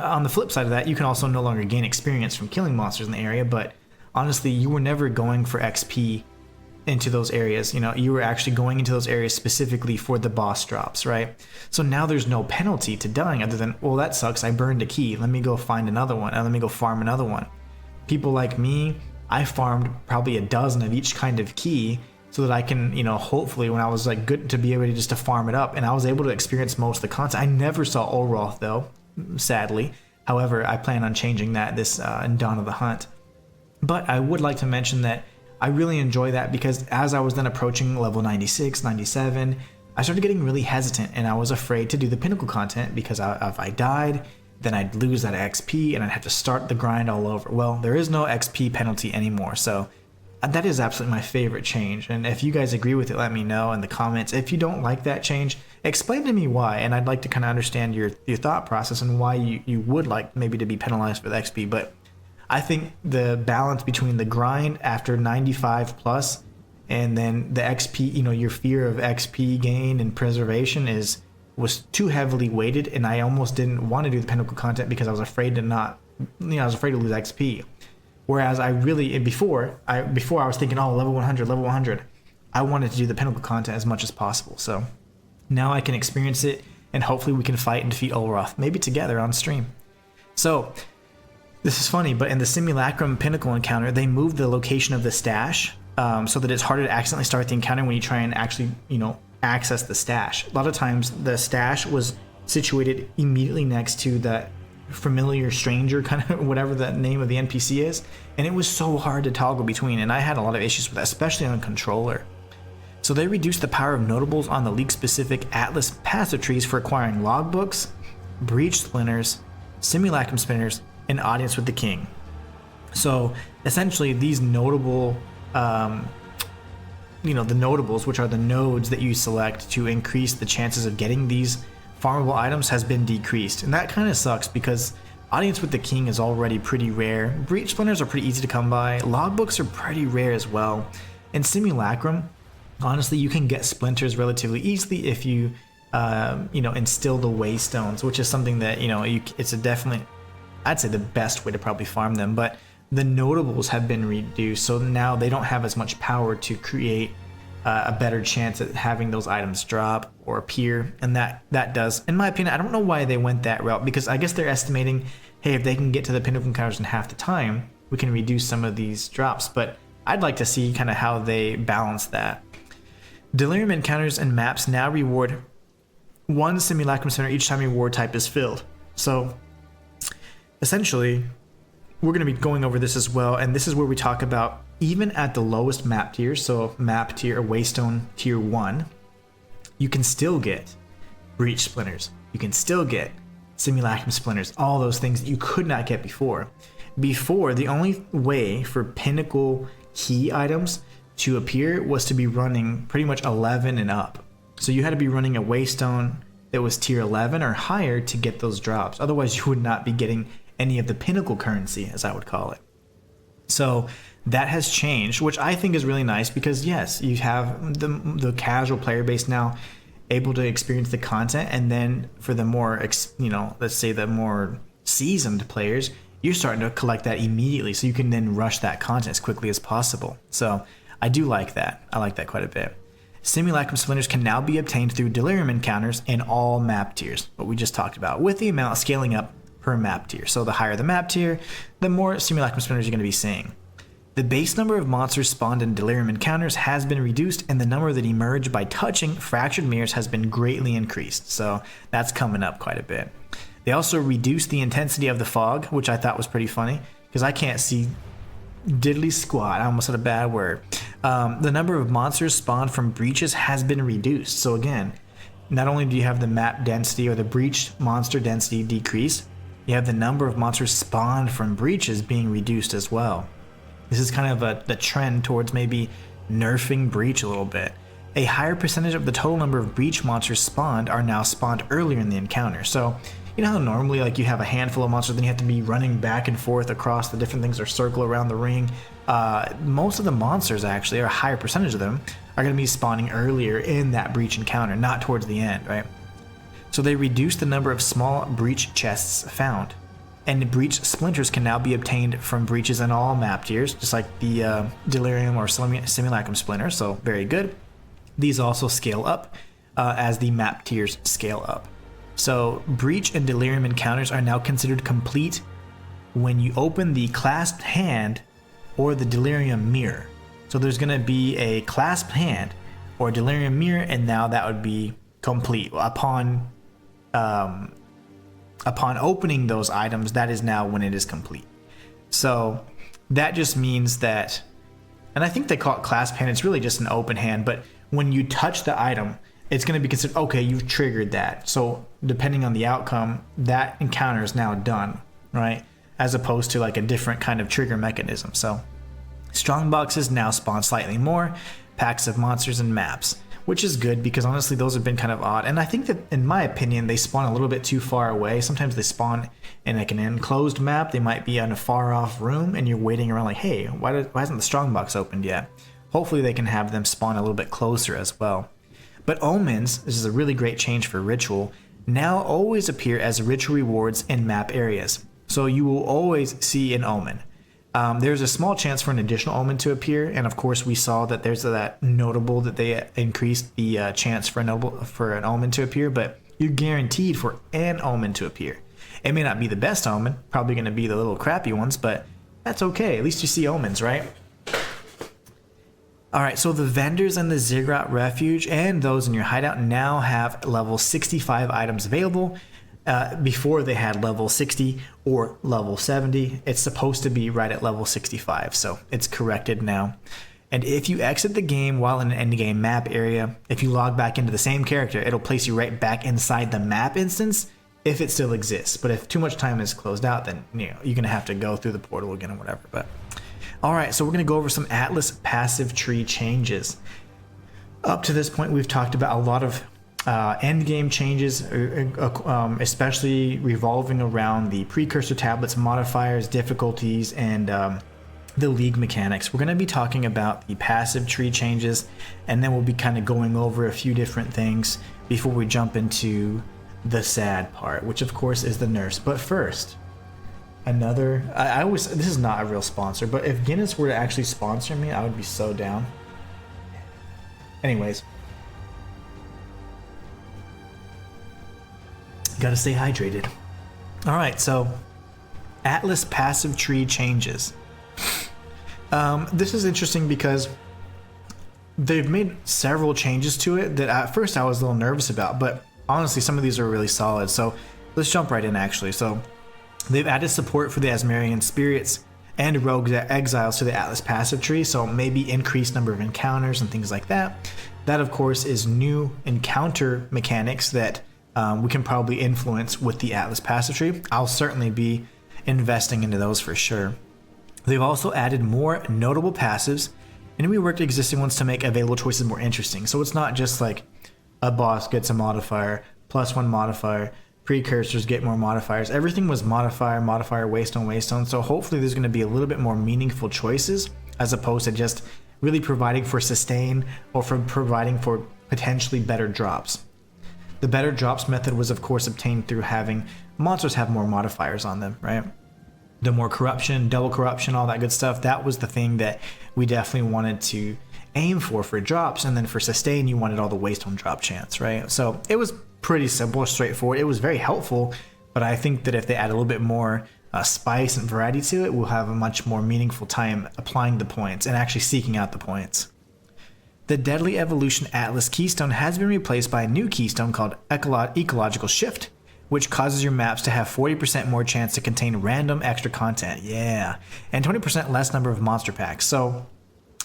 on the flip side of that, you can also no longer gain experience from killing monsters in the area, but honestly, you were never going for XP into those areas. You were actually going into those areas specifically for the boss drops, right? So now there's no penalty to dying other than, well, that sucks, I burned a key, let me go find another one, and let me go farm another one. People like me, I farmed probably a dozen of each kind of key so that I can, hopefully when I was like good to be able to just to farm it up, and I was able to experience most of the content. I never saw Olroth though, sadly. However, I plan on changing that this in Dawn of the Hunt. But I would like to mention that I really enjoy that because as I was then approaching level 96, 97, I started getting really hesitant and I was afraid to do the pinnacle content because if I died, then I'd lose that XP and I'd have to start the grind all over. Well, there is no XP penalty anymore, so that is absolutely my favorite change. And if you guys agree with it, let me know in the comments. If you don't like that change, explain to me why, and I'd like to kind of understand your thought process and why you would like maybe to be penalized for the XP. But I think the balance between the grind after 95 plus and then the XP, your fear of XP gain and preservation was too heavily weighted, and I almost didn't want to do the pinnacle content because I was afraid to I was afraid to lose XP. Whereas I really, before I was thinking, oh, level 100, I wanted to do the pinnacle content as much as possible. So now I can experience it, and hopefully we can fight and defeat Olroth, maybe together on stream. So this is funny, but in the Simulacrum Pinnacle encounter, they moved the location of the stash so that it's harder to accidentally start the encounter when you try and actually, access the stash. A lot of times the stash was situated immediately next to the familiar stranger, kind of whatever the name of the NPC is, and it was so hard to toggle between, and I had a lot of issues with that, especially on a controller. So they reduced the power of notables on the league-specific Atlas passive trees for acquiring logbooks, breach splinters, simulacrum spinners, and audience with the king. So essentially these notable, the notables, which are the nodes that you select to increase the chances of getting these farmable items, has been decreased. And that kind of sucks because audience with the king is already pretty rare. Breach splinters are pretty easy to come by. Logbooks are pretty rare as well. And simulacrum, honestly, you can get splinters relatively easily if you, instill the waystones, which is something that, it's a definitely, I'd say the best way to probably farm them. But the notables have been reduced, so now they don't have as much power to create a better chance at having those items drop or appear. And that does, in my opinion, I don't know why they went that route, because I guess they're estimating, hey, if they can get to the pinnacle encounters in half the time, we can reduce some of these drops. But I'd like to see kind of how they balance that. Delirium encounters and maps now reward one simulacrum center each time your reward type is filled. So essentially, we're going to be going over this as well, and this is where we talk about even at the lowest map tier, so map tier or waystone tier 1, you can still get breach splinters, you can still get simulacrum splinters, all those things that you could not get before. Before, the only way for pinnacle key items to appear was to be running pretty much 11 and up. So you had to be running a waystone that was tier 11 or higher to get those drops. Otherwise, you would not be getting any of the pinnacle currency, as I would call it. So that has changed, which I think is really nice, because yes, you have the casual player base now able to experience the content, and then for the more, let's say the more seasoned players, you're starting to collect that immediately, so you can then rush that content as quickly as possible. So I do like that. I like that quite a bit. Simulacrum splinters can now be obtained through delirium encounters in all map tiers, what we just talked about, with the amount scaling up per map tier. So the higher the map tier, the more simulacrum splinters you're going to be seeing. The base number of monsters spawned in delirium encounters has been reduced, and the number that emerge by touching fractured mirrors has been greatly increased. So that's coming up quite a bit. They also reduced the intensity of the fog, which I thought was pretty funny, because I can't see diddly squat. I almost said a bad word. The number of monsters spawned from breaches has been reduced. So again, not only do you have the map density or the breach monster density decreased, you have the number of monsters spawned from breaches being reduced as well. This is kind of the trend towards maybe nerfing breach a little bit. A higher percentage of the total number of breach monsters spawned are now spawned earlier in the encounter. So you know how normally like you have a handful of monsters, then you have to be running back and forth across the different things or circle around the ring. Most of the monsters actually, or a higher percentage of them, are going to be spawning earlier in that breach encounter, not towards the end, right? So they reduced the number of small breach chests found. And breach splinters can now be obtained from breaches in all map tiers, just like the delirium or simulacrum splinter, so very good. These also scale up as the map tiers scale up. So breach and delirium encounters are now considered complete when you open the clasped hand or the delirium mirror. So there's going to be a clasped hand or delirium mirror, and now that would be complete upon opening those items. That is now when it is complete. So that just means that, and I think they call it clasp hand, it's really just an open hand, but when you touch the item, it's going to be considered, okay, you've triggered that. So depending on the outcome, that encounter is now done, right? As opposed to like a different kind of trigger mechanism. So strong boxes now spawn slightly more packs of monsters and maps, which is good because honestly those have been kind of odd. And I think that in my opinion they spawn a little bit too far away. Sometimes they spawn in like an enclosed map. They might be in a far off room and you're waiting around like, hey, why hasn't the strong box opened yet? Hopefully they can have them spawn a little bit closer as well. But omens, this is a really great change for ritual, now always appear as ritual rewards in map areas. So you will always see an omen. there's a small chance for an additional omen to appear, and of course we saw that there's that notable that they increased the chance for an omen to appear, but you're guaranteed for an omen to appear. It may not be the best omen, probably going to be the little crappy ones, but that's okay. At least you see omens, right? Alright, so the vendors in the Ziggurat Refuge and those in your hideout now have level 65 items available. Before they had level 60 or level 70. It's supposed to be right at level 65, so it's corrected now. And if you exit the game while in an endgame map area, if you log back into the same character, it'll place you right back inside the map instance if it still exists. But if too much time is closed out, then you're going to have to go through the portal again or whatever. But alright, so we're going to go over some Atlas passive tree changes. Up to this point, we've talked about a lot of end game changes, especially revolving around the precursor tablets, modifiers, difficulties, and the league mechanics. We're going to be talking about the passive tree changes, and then we'll be kind of going over a few different things before we jump into the sad part, which of course is the nerfs. But first, this is not a real sponsor, but if Guinness were to actually sponsor me, I would be so down. Anyways, gotta stay hydrated. Alright, so Atlas passive tree changes. This is interesting because they've made several changes to it that at first I was a little nervous about, but honestly some of these are really solid. So let's jump right in actually. So they've added support for the Asmarian spirits and rogue exiles to the Atlas passive tree, so maybe increased number of encounters and things like that. That of course is new encounter mechanics that we can probably influence with the Atlas passive tree. I'll certainly be investing into those for sure. They've also added more notable passives and reworked existing ones to make available choices more interesting. So it's not just like a boss gets a modifier, +1 modifier, precursors get more modifiers. Everything was modifier, waystone. So hopefully there's going to be a little bit more meaningful choices as opposed to just really providing for sustain or for providing for potentially better drops. The better drops method was of course obtained through having monsters have more modifiers on them, right? The more corruption, double corruption, all that good stuff, that was the thing that we definitely wanted to aim for drops, and then for sustain you wanted all the waste on drop chance, right? So it was pretty simple, straightforward. It was very helpful, but I think that if they add a little bit more spice and variety to it, we'll have a much more meaningful time applying the points and actually seeking out the points. The Deadly Evolution Atlas Keystone has been replaced by a new keystone called Ecological Shift, which causes your maps to have 40% more chance to contain random extra content, yeah, and 20% less number of monster packs. So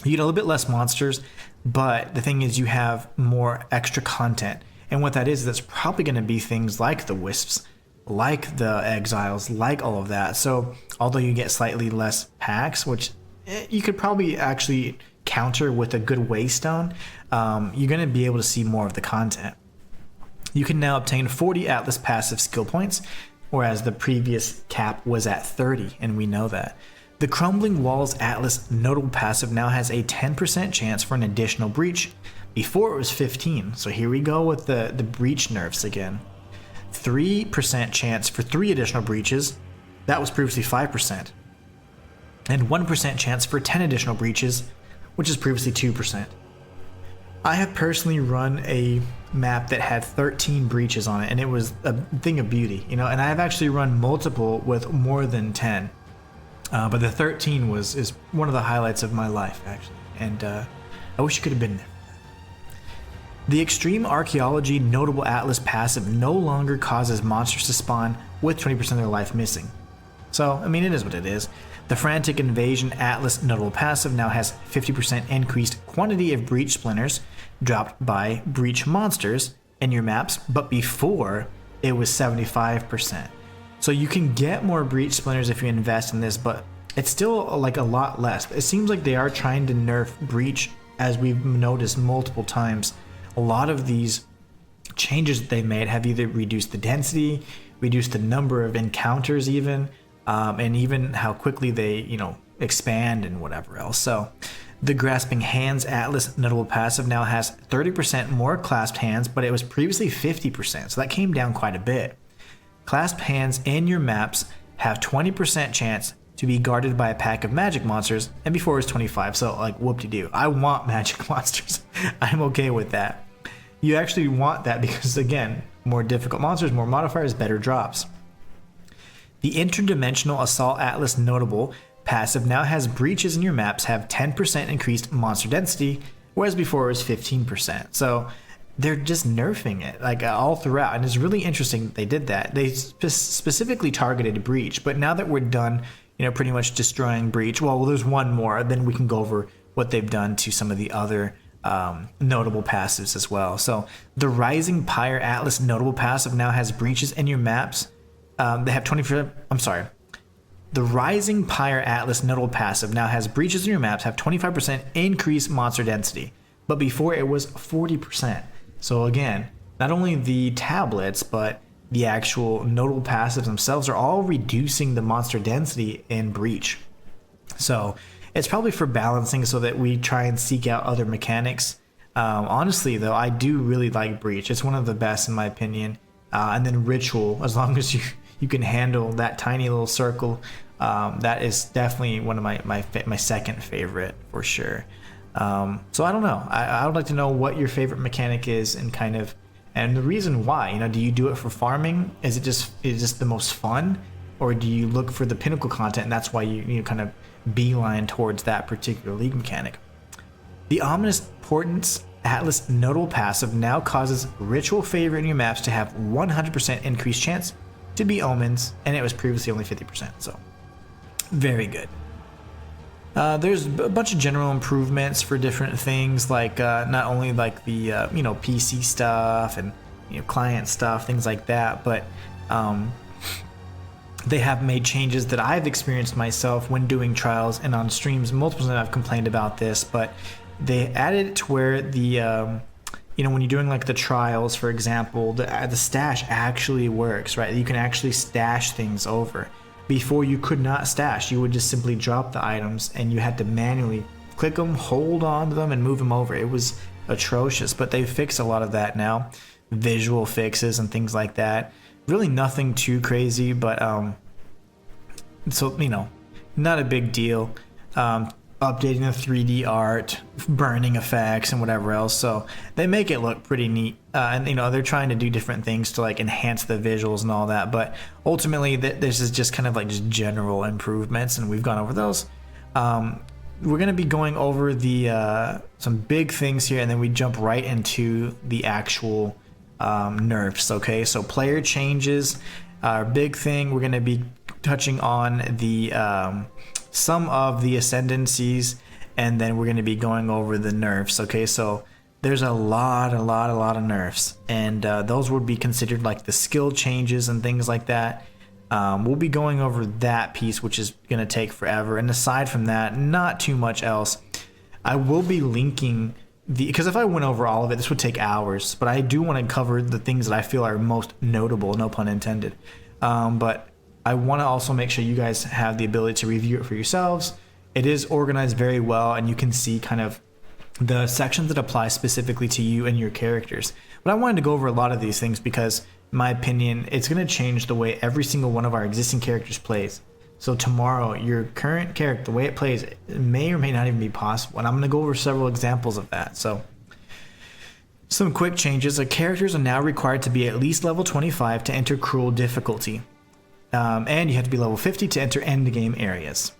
you get a little bit less monsters, but the thing is you have more extra content. And what that is, that's probably going to be things like the Wisps, like the Exiles, like all of that. So although you get slightly less packs, which you could probably actually counter with a good Waystone, you're going to be able to see more of the content. You can now obtain 40 Atlas passive skill points, whereas the previous cap was at 30, and we know that. The Crumbling Walls Atlas notable passive now has a 10% chance for an additional breach. Before it was 15, so here we go with the breach nerfs again. 3% chance for 3 additional breaches, that was previously 5%. And 1% chance for 10 additional breaches, which is previously 2%. I have personally run a map that had 13 breaches on it, and it was a thing of beauty, you know, and I've actually run multiple with more than 10. But the 13 is one of the highlights of my life, actually, and I wish you could have been there. The Extreme Archaeology Notable Atlas passive no longer causes monsters to spawn with 20% of their life missing. So, I mean, it is what it is. The Frantic Invasion Atlas Notable passive now has 50% increased quantity of breach splinters dropped by breach monsters in your maps, but before it was 75%. So you can get more breach splinters if you invest in this, but it's still like a lot less. It seems like they are trying to nerf breach, as we've noticed multiple times. A lot of these changes that they made have either reduced the density, reduced the number of encounters even, and even how quickly they, you know, expand and whatever else. So the Grasping Hands Atlas notable passive now has 30% more clasped hands, but it was previously 50%, so that came down quite a bit. Clasped hands in your maps have 20% chance to be guarded by a pack of magic monsters, and before it was 25, so like whoop-de-doo. I want magic monsters. I'm okay with that. You actually want that because, again, more difficult monsters, more modifiers, better drops. The Interdimensional Assault Atlas Notable passive now has breaches in your maps have 10% increased monster density, whereas before it was 15%. So they're just nerfing it like all throughout, and it's really interesting that they did that. They specifically targeted Breach, but now that we're done, pretty much destroying Breach, well, there's one more, then we can go over what they've done to some of the other notable passives as well. So the Rising Pyre Atlas notable passive now has breaches in your maps. They have 20%. I'm sorry. The Rising Pyre Atlas notable passive now has breaches in your maps have 25% increased monster density, but before it was 40%. So again, not only the tablets, but the actual notable passives themselves are all reducing the monster density in Breach. So it's probably for balancing so that we try and seek out other mechanics. Honestly, though, I do really like Breach. It's one of the best in my opinion. And then Ritual, as long as you can handle that tiny little circle, that is definitely one of my second favorite for sure. So I don't know. I would like to know what your favorite mechanic is and the reason why. Do you do it for farming? Is it just the most fun, or do you look for the pinnacle content and that's why you kind of beeline towards that particular league mechanic? The Ominous Portents Atlas notable passive now causes ritual favor in your maps to have 100% increased chance to be omens, and it was previously only 50%. So very good. There's a bunch of general improvements for different things, like not only like the PC stuff and client stuff, things like that, but they have made changes that I've experienced myself when doing trials and on streams. Multiple times I've complained about this, but they added it to where the when you're doing like the trials, for example, the stash actually works, right? You can actually stash things over. Before, you could not stash. You would just simply drop the items and you had to manually click them, hold on to them, and move them over. It was atrocious, but they fixed a lot of that now. Visual fixes and things like that. Really nothing too crazy, but so not a big deal. Updating the 3D art, burning effects, and whatever else. So they make it look pretty neat, and they're trying to do different things to like enhance the visuals and all that. But ultimately, this is just kind of like just general improvements, and we've gone over those. We're gonna be going over the some big things here, and then we jump right into the actual nerfs. Okay, so player changes, our big thing. We're gonna be touching on the some of the ascendancies, and then we're going to be going over the nerfs. Okay, so there's a lot of nerfs, and those would be considered like the skill changes and things like that. We'll be going over that piece, which is going to take forever, and aside from that, not too much else. I will be linking because if I went over all of it, this would take hours, but I do want to cover the things that I feel are most notable, no pun intended. But I want to also make sure you guys have the ability to review it for yourselves. It is organized very well, and you can see kind of the sections that apply specifically to you and your characters. But I wanted to go over a lot of these things because, in my opinion, it's going to change the way every single one of our existing characters plays. So tomorrow, your current character, the way it plays, it may or may not even be possible. And I'm going to go over several examples of that. So some quick changes. The characters are now required to be at least level 25 to enter Cruel difficulty. And you have to be level 50 to enter endgame areas.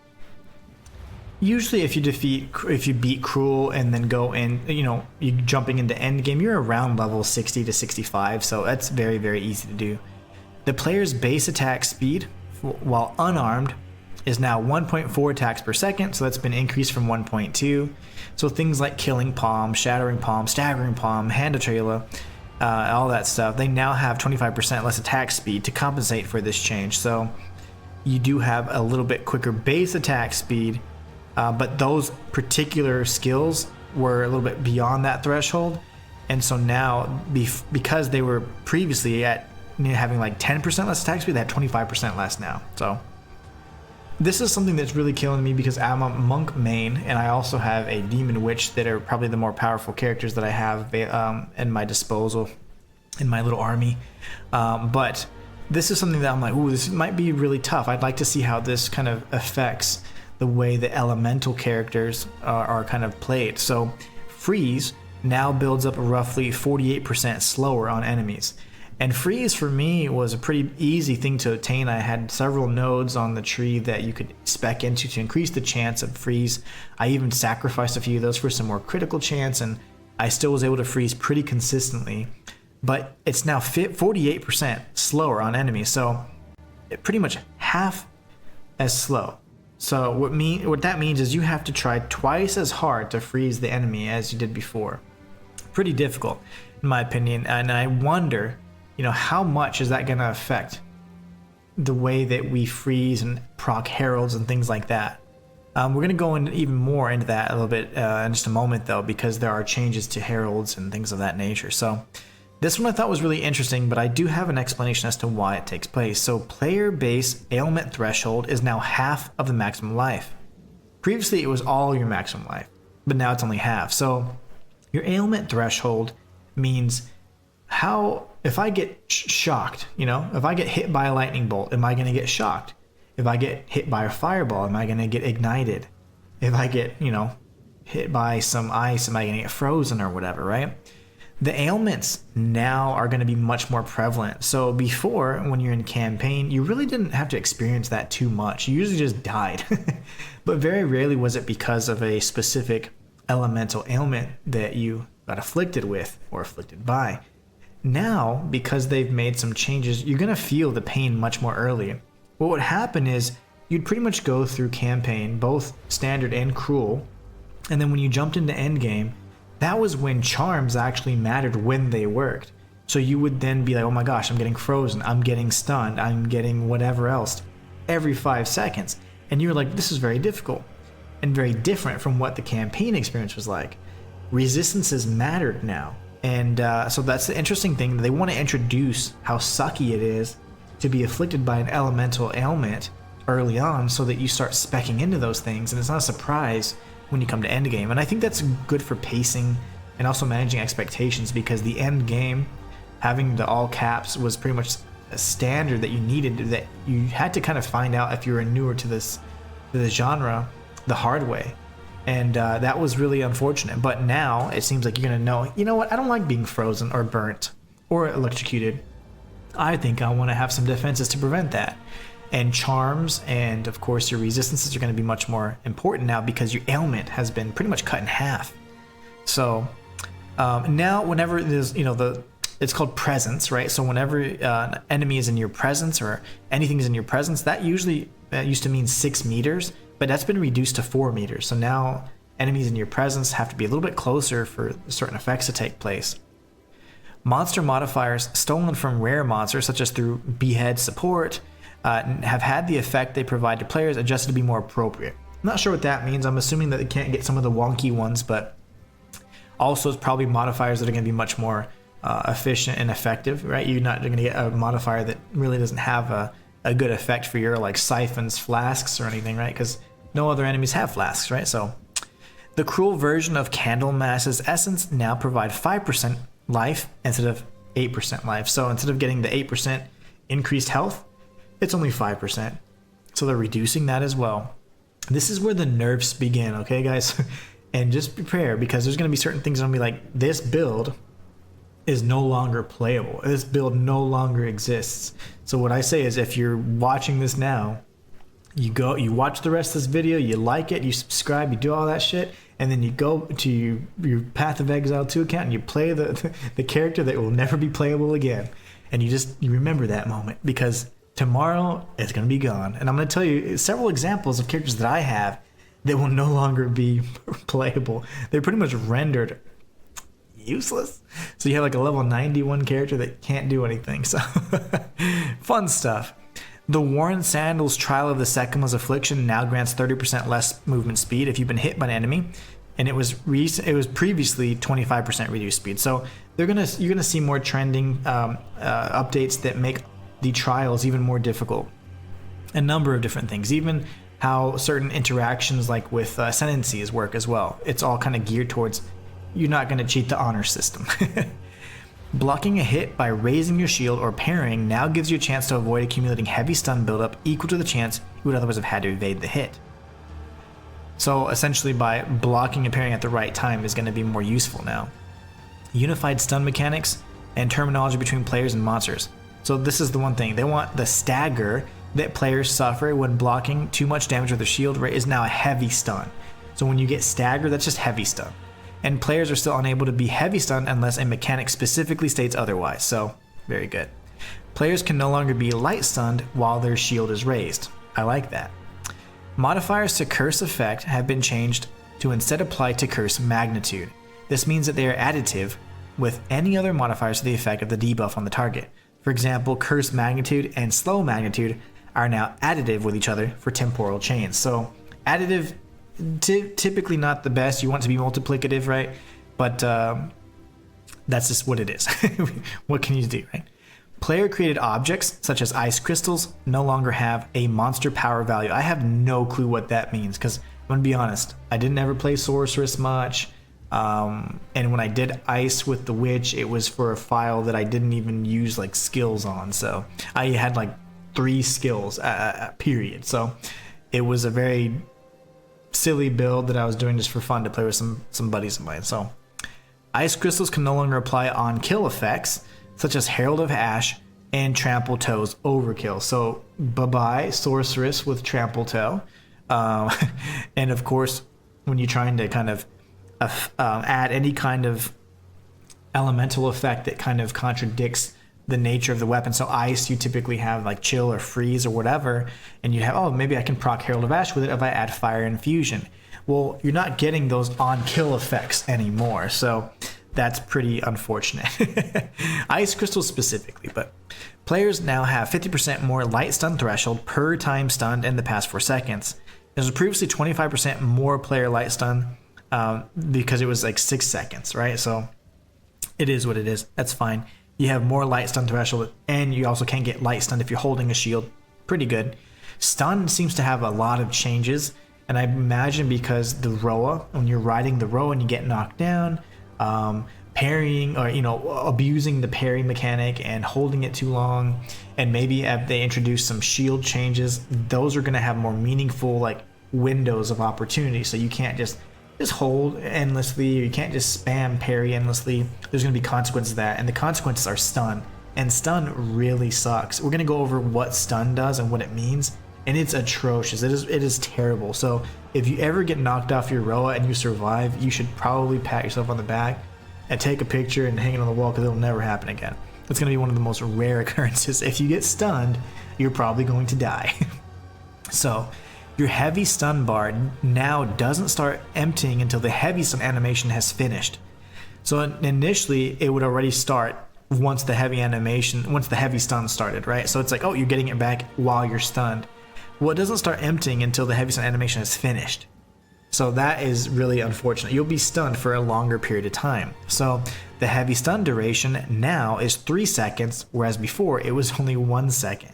Usually if you beat Cruel and then go in, you jumping into endgame, you're around level 60 to 65, so that's very, very easy to do. The player's base attack speed, while unarmed, is now 1.4 attacks per second, so that's been increased from 1.2. So things like Killing Palm, Shattering Palm, Staggering Palm, Hand of Trailer, all that stuff, they now have 25% less attack speed to compensate for this change. So you do have a little bit quicker base attack speed, but those particular skills were a little bit beyond that threshold, and so now because they were previously at having like 10% less attack speed, they have 25% less now. So this is something that's really killing me because I'm a monk main, and I also have a demon witch that are probably the more powerful characters that I have in my disposal in my little army. But this is something that I'm like, ooh, this might be really tough. I'd like to see how this kind of affects the way the elemental characters are kind of played. So freeze now builds up roughly 48% slower on enemies. And freeze for me was a pretty easy thing to attain. I had several nodes on the tree that you could spec into to increase the chance of freeze. I even sacrificed a few of those for some more critical chance, and I still was able to freeze pretty consistently. But it's now 48% slower on enemies, so it pretty much half as slow. So what that means is you have to try twice as hard to freeze the enemy as you did before. Pretty difficult, in my opinion, and I wonder, how much is that going to affect the way that we freeze and proc heralds and things like that? We're going to go in even more into that a little bit in just a moment, though, because there are changes to heralds and things of that nature. So this one I thought was really interesting, but I do have an explanation as to why it takes place. So player base ailment threshold is now half of the maximum life. Previously, it was all your maximum life, but now it's only half. So your ailment threshold means if I get shocked, if I get hit by a lightning bolt, am I going to get shocked? If I get hit by a fireball, am I going to get ignited? If I get, hit by some ice, am I going to get frozen or whatever, right? The ailments now are going to be much more prevalent. So before, when you're in campaign, you really didn't have to experience that too much. You usually just died. But very rarely was it because of a specific elemental ailment that you got afflicted with or afflicted by. Now, because they've made some changes, you're going to feel the pain much more early. What would happen is you'd pretty much go through campaign, both standard and cruel, and then when you jumped into endgame, that was when charms actually mattered when they worked. So you would then be like, oh my gosh, I'm getting frozen, I'm getting stunned, I'm getting whatever else every 5 seconds. And you're like, this is very difficult and very different from what the campaign experience was like. Resistances mattered now. And so that's the interesting thing. They want to introduce how sucky it is to be afflicted by an elemental ailment early on so that you start speccing into those things. And it's not a surprise when you come to endgame. And I think that's good for pacing and also managing expectations, because the end game, having the all caps, was pretty much a standard that you needed, that you had to kind of find out if you were newer to the genre the hard way. And that was really unfortunate. But now it seems like you're going to know, you know what, I don't like being frozen or burnt or electrocuted. I think I want to have some defenses to prevent that. And charms and, of course, your resistances are going to be much more important now, because your ailment has been pretty much cut in half. So now whenever there's, it's called presence, right? So whenever an enemy is in your presence or anything is in your presence, that usually used to mean 6 meters. But that's been reduced to 4 meters. So now enemies in your presence have to be a little bit closer for certain effects to take place. Monster modifiers stolen from rare monsters, such as through behead support, have had the effect they provide to players adjusted to be more appropriate. I'm not sure what that means. I'm assuming that they can't get some of the wonky ones, but also it's probably modifiers that are going to be much more efficient and effective, right? You're not going to get a modifier that really doesn't have a good effect for your like siphons, flasks, or anything, right? Because no other enemies have flasks, right? So the cruel version of Candlemass's essence now provide 5% life instead of 8% life. So instead of getting the 8% increased health, it's only 5%. So they're reducing that as well. This is where the nerfs begin, okay, guys? And just prepare, because there's going to be certain things that are going to be like, this build is no longer playable. This build no longer exists. So what I say is, if you're watching this now, you watch the rest of this video, you like it, you subscribe, you do all that shit, and then you go to your Path of Exile 2 account and you play the character that will never be playable again. And you remember that moment, because tomorrow it's going to be gone. And I'm going to tell you several examples of characters that I have that will no longer be playable. They're pretty much rendered useless. So you have like a level 91 character that can't do anything. So fun stuff. The Worn Sandals Trial of the Sekima's Affliction now grants 30% less movement speed if you've been hit by an enemy, and it was previously 25% reduced speed. So you're gonna see more trending updates that make the trials even more difficult. A number of different things, even how certain interactions like with sentences work as well. It's all kind of geared towards, you're not going to cheat the honor system. Blocking a hit by raising your shield or parrying now gives you a chance to avoid accumulating heavy stun buildup equal to the chance you would otherwise have had to evade the hit. So essentially by blocking and parrying at the right time is going to be more useful now. Unified stun mechanics and terminology between players and monsters. So this is the one thing. They want the stagger that players suffer when blocking too much damage with their shield is now a heavy stun. So when you get staggered, that's just heavy stun. And players are still unable to be heavy stunned unless a mechanic specifically states otherwise. So very good. Players can no longer be light stunned while their shield is raised. I like that. Modifiers to curse effect have been changed to instead apply to curse magnitude. This means that they are additive with any other modifiers to the effect of the debuff on the target. For example, curse magnitude and slow magnitude are now additive with each other for temporal chains. So additive, typically not the best. You want it to be multiplicative, right? But that's just what it is. What can you do, right? Player created objects such as ice crystals no longer have a monster power value. I have no clue what that means because I'm gonna be honest, I didn't ever play sorceress much. And when I did ice with the witch, it was for a file that I didn't even use like skills on. So I had like 3 skills, period. So it was a very silly build that I was doing just for fun to play with some buddies of mine. So ice crystals can no longer apply on kill effects such as Herald of Ash and Trample Toe's Overkill. So bye-bye sorceress with Trample Toe. And of course, when you're trying to kind of add any kind of elemental effect that kind of contradicts the nature of the weapon. So ice, you typically have like chill or freeze or whatever, and you have, oh, maybe I can proc Herald of Ash with it if I add fire infusion. Well, you're not getting those on kill effects anymore, so that's pretty unfortunate. Ice crystals specifically, but players now have 50% more light stun threshold per time stunned in the past 4 seconds. There's previously 25% more player light stun because it was like 6 seconds, right? So it is what it is. That's fine. You have more light stun threshold, and you also can get light stun if you're holding a shield. Pretty good. Stun seems to have a lot of changes, and I imagine because the Roa, when you're riding the Roa and you get knocked down, parrying or abusing the parry mechanic and holding it too long, and maybe if they introduce some shield changes, those are going to have more meaningful like windows of opportunity. So you can't just hold endlessly, or you can't just spam parry endlessly. There's going to be consequences of that, and the consequences are stun, and stun really sucks. We're going to go over what stun does and what it means, and it's atrocious. It is terrible. So if you ever get knocked off your Roa and you survive, you should probably pat yourself on the back and take a picture and hang it on the wall, because it'll never happen again. It's going to be one of the most rare occurrences. If you get stunned, you're probably going to die. So your heavy stun bar now doesn't start emptying until the heavy stun animation has finished. So initially it would already start once the heavy stun started, right? So it's like, oh, you're getting it back while you're stunned. Well, it doesn't start emptying until the heavy stun animation is finished. So that is really unfortunate. You'll be stunned for a longer period of time. So the heavy stun duration now is 3 seconds, whereas before it was only 1 second.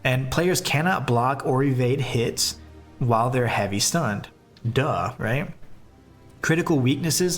And players cannot block or evade hits while they're heavy stunned. Duh, right? Critical weakness,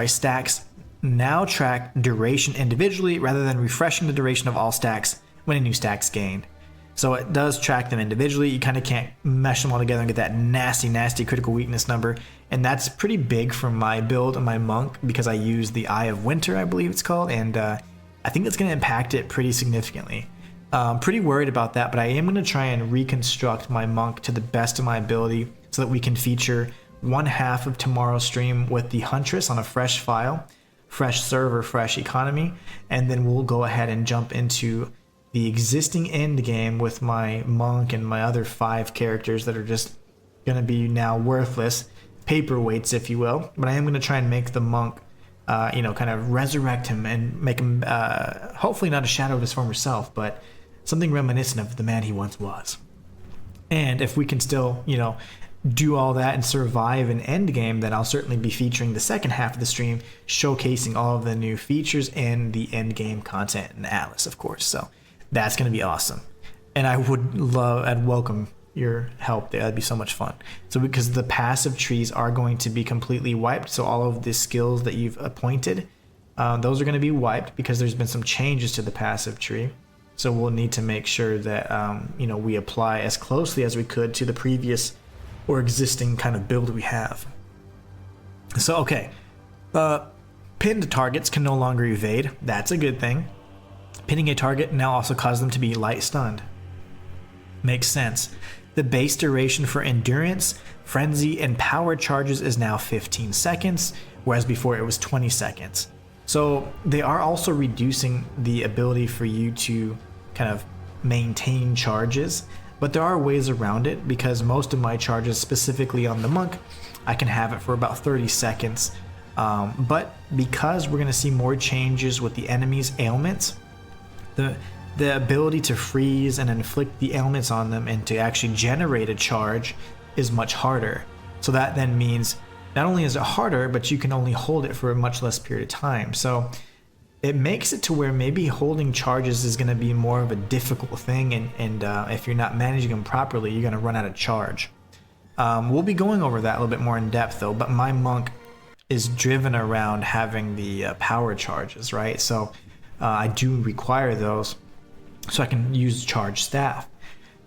stacks now track duration individually rather than refreshing the duration of all stacks when a new stack's gained. So it does track them individually. You kind of can't mesh them all together and get that nasty, nasty critical weakness number. And that's pretty big for my build and my monk, because I use the Eye of Winter, I believe it's called, and I think that's going to impact it pretty significantly. I'm pretty worried about that, but I am going to try and reconstruct my monk to the best of my ability so that we can feature one half of tomorrow's stream with the Huntress on a fresh file, fresh server, fresh economy, and then we'll go ahead and jump into the existing end game with my monk and my other 5 characters that are just going to be now worthless paperweights, if you will. But I am going to try and make the monk kind of resurrect him and make him hopefully not a shadow of his former self, but something reminiscent of the man he once was. And if we can still, do all that and survive an end game, then I'll certainly be featuring the second half of the stream, showcasing all of the new features and the end game content in Atlas, of course. So that's going to be awesome. And I'd welcome your help there. That'd be so much fun. So because the passive trees are going to be completely wiped, so all of the skills that you've appointed those are going to be wiped because there's been some changes to the passive tree. So we'll need to make sure that we apply as closely as we could to the previous or existing kind of build we have. So okay, pinned targets can no longer evade. That's a good thing. Pinning a target now also causes them to be light stunned. Makes sense. The base duration for endurance, frenzy, and power charges is now 15 seconds, whereas before it was 20 seconds. So they are also reducing the ability for you to kind of maintain charges, but there are ways around it because most of my charges, specifically on the monk, I can have it for about 30 seconds. But because we're going to see more changes with the enemy's ailments, the ability to freeze and inflict the ailments on them and to actually generate a charge is much harder. So that then means not only is it harder, but you can only hold it for a much less period of time. So it makes it to where maybe holding charges is going to be more of a difficult thing, and if you're not managing them properly, you're going to run out of charge. We'll be going over that a little bit more in depth though, but my monk is driven around having the power charges, right? So I do require those so I can use charge staff.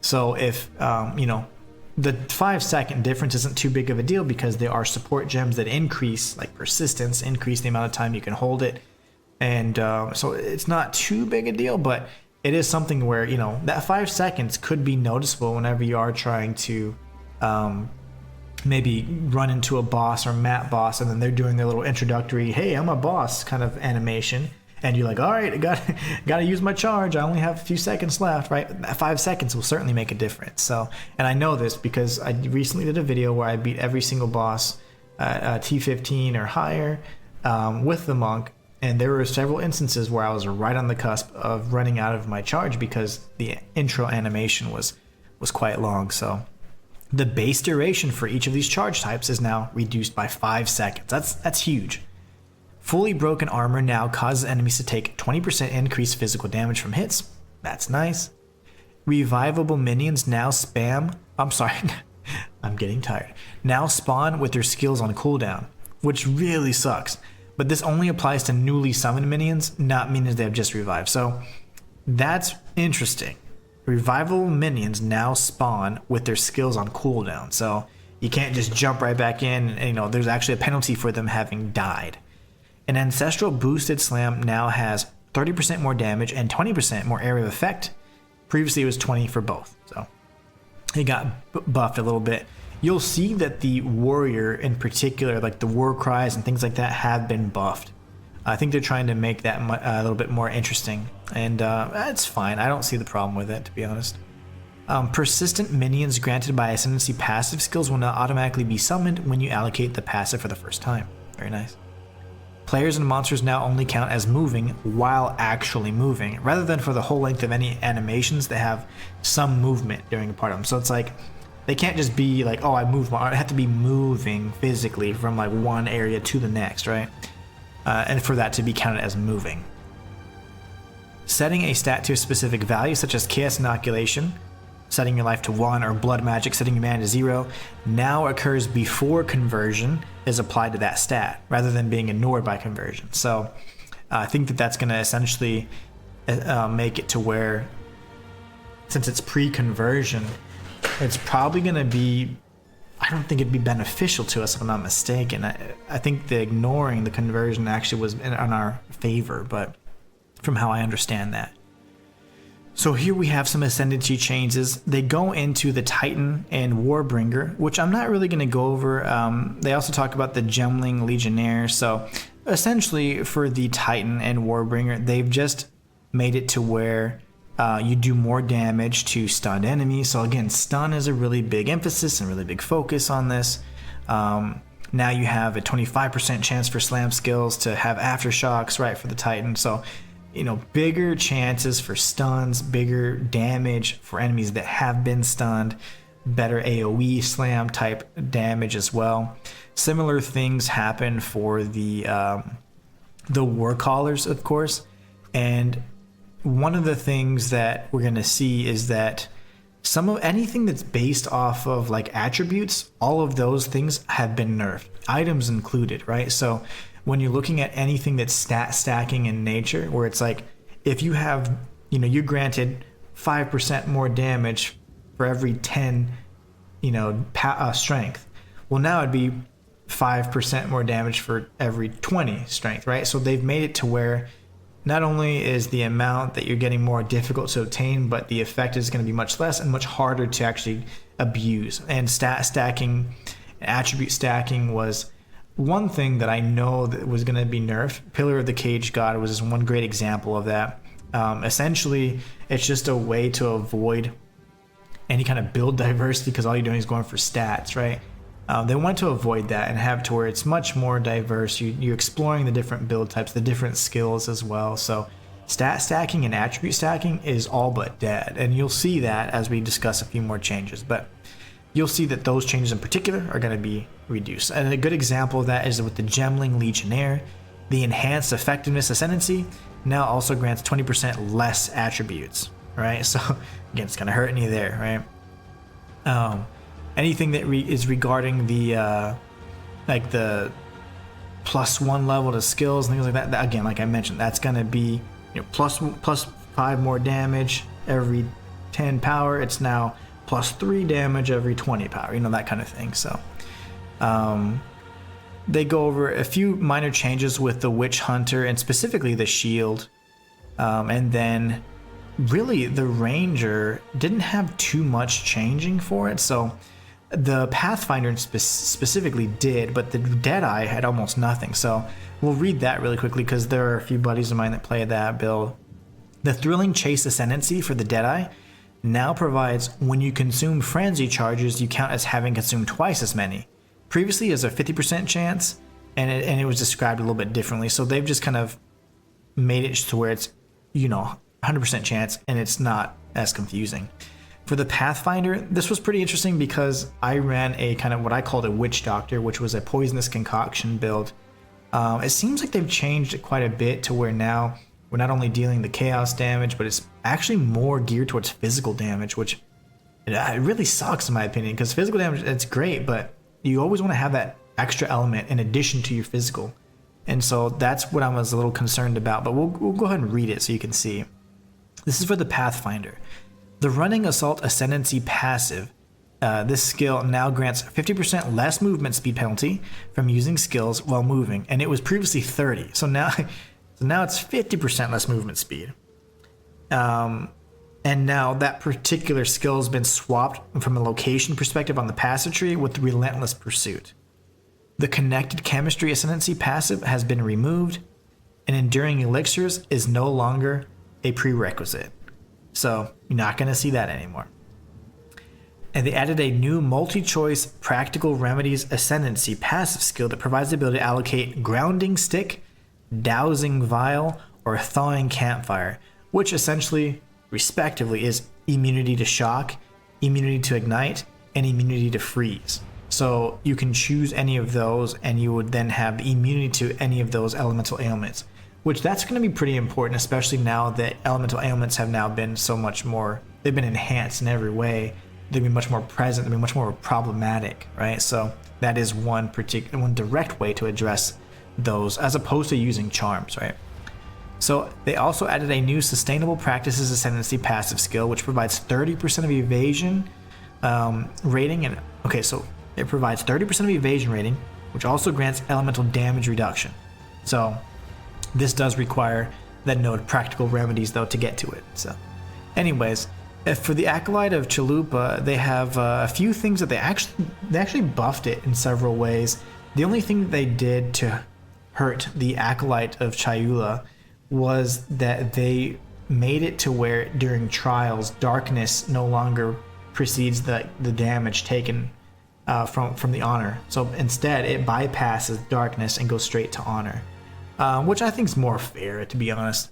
So if the 5-second difference isn't too big of a deal because there are support gems that increase, like persistence, increase the amount of time you can hold it, and so it's not too big a deal, but it is something where that 5 seconds could be noticeable whenever you are trying to maybe run into a boss or map boss, and then they're doing their little introductory "hey, I'm a boss" kind of animation, and you're like, all right, I gotta use my charge, I only have a few seconds left, right? That 5 seconds will certainly make a difference. So, and I know this because I recently did a video where I beat every single boss at T15 or higher with the monk, and there were several instances where I was right on the cusp of running out of my charge because the intro animation was quite long. So the base duration for each of these charge types is now reduced by 5 seconds. That's huge. Fully broken armor now causes enemies to take 20% increased physical damage from hits. That's nice. Revivable minions now I'm getting tired. Now spawn with their skills on cooldown, which really sucks. But this only applies to newly summoned minions, not minions that have just revived. So that's interesting. Revivable minions now spawn with their skills on cooldown. So you can't just jump right back in, and there's actually a penalty for them having died. An ancestral boosted slam now has 30% more damage and 20% more area of effect. Previously it was 20 for both, so it got buffed a little bit. You'll see that the warrior in particular, like the war cries and things like that, have been buffed. I think they're trying to make that a little bit more interesting, and that's fine. I don't see the problem with it, to be honest. Persistent minions granted by Ascendancy passive skills will not automatically be summoned when you allocate the passive for the first time. Very nice. Players and monsters now only count as moving while actually moving, rather than for the whole length of any animations that have some movement during a part of them. So it's like, they can't just be like, oh, I moved, I have to be moving physically from like one area to the next, right? And for that to be counted as moving. Setting a stat to a specific value, such as Chaos Inoculation, setting your life to 1, or Blood Magic, setting your mana to 0, now occurs before conversion is applied to that stat, rather than being ignored by conversion. So I think that that's going to essentially make it to where, since it's pre-conversion, it's probably going to be, I don't think it'd be beneficial to us if I'm not mistaken. I think the ignoring the conversion actually was in our favor, but from how I understand that. So here we have some Ascendancy changes. They go into the Titan and Warbringer, which I'm not really going to go over. They also talk about the Gemling Legionnaire. So essentially for the Titan and Warbringer, they've just made it to where you do more damage to stunned enemies. So again, stun is a really big emphasis and really big focus on this. Now you have a 25% chance for slam skills to have aftershocks, right, for the Titan. So bigger chances for stuns, bigger damage for enemies that have been stunned, better AoE slam type damage as well. Similar things happen for the War Callers, of course. And one of the things that we're going to see is that anything that's based off of like attributes, all of those things have been nerfed, items included, right? So when you're looking at anything that's stat stacking in nature, where it's like, if you have, you're granted 5% more damage for every 10, strength. Well, now it'd be 5% more damage for every 20 strength, right? So they've made it to where not only is the amount that you're getting more difficult to obtain, but the effect is going to be much less and much harder to actually abuse. And stat stacking, attribute stacking was one thing that I know that was going to be nerfed. Pillar of the Cage God was just one great example of that. Essentially, it's just a way to avoid any kind of build diversity because all you're doing is going for stats, right? They want to avoid that and have to where it's much more diverse. You're exploring the different build types, the different skills as well. So stat stacking and attribute stacking is all but dead. And you'll see that as we discuss a few more changes. But you'll see that those changes in particular are going to be reduced. And a good example of that is with the Gemling Legionnaire. The enhanced effectiveness ascendancy now also grants 20% less attributes, right? So again, it's going to hurt any there, right? Anything that is regarding the like the +1 level to skills and things like that, again, like I mentioned, that's going to be plus 5 more damage every 10 power. It's now +3 damage every 20 power, that kind of thing. So they go over a few minor changes with the Witch Hunter and specifically the shield, and then really the Ranger didn't have too much changing for it. So the Pathfinder specifically did, but the Deadeye had almost nothing. So we'll read that really quickly because there are a few buddies of mine that play that build. The Thrilling Chase Ascendancy for the Deadeye now provides when you consume frenzy charges, you count as having consumed twice as many. Previously, as a 50% chance, and it was described a little bit differently. So they've just kind of made it to where it's 100% chance, and it's not as confusing. For the Pathfinder, this was pretty interesting because I ran a kind of what I called a Witch Doctor, which was a poisonous concoction build. It seems like they've changed it quite a bit to where now we're not only dealing the chaos damage, but it's actually more geared towards physical damage, which it really sucks in my opinion, because physical damage, it's great, but you always want to have that extra element in addition to your physical. And so that's what I was a little concerned about, but we'll go ahead and read it so you can see. This is for the Pathfinder. The Running Assault Ascendancy passive. This skill now grants 50% less movement speed penalty from using skills while moving, and it was previously 30. So now it's 50% less movement speed. And now that particular skill has been swapped from a location perspective on the passive tree with Relentless Pursuit. The Connected Chemistry Ascendancy passive has been removed, and Enduring Elixirs is no longer a prerequisite. So you're not going to see that anymore. And they added a new multi-choice Practical Remedies Ascendancy passive skill that provides the ability to allocate Grounding Stick, Dowsing Vial, or Thawing Campfire, which essentially, respectively, is immunity to shock, immunity to ignite, and immunity to freeze. So you can choose any of those, and you would then have the immunity to any of those elemental ailments, which that's going to be pretty important, especially now that elemental ailments have now been so much more, they've been enhanced in every way. They've been much more present, they've been much more problematic, right? So that is one direct way to address those, as opposed to using charms, right? So they also added a new Sustainable Practices Ascendancy passive skill, which provides 30% of evasion rating. And okay, so it provides 30% of evasion rating, which also grants elemental damage reduction. So this does require that node Practical Remedies, though, to get to it. So anyways, for the Acolyte of Chalupa, they have a few things that they actually buffed it in several ways. The only thing that they did to hurt the Acolyte of Chayula was that they made it to where during trials, darkness no longer precedes the damage taken from the honor. So instead, it bypasses darkness and goes straight to honor. Which I think is more fair, to be honest.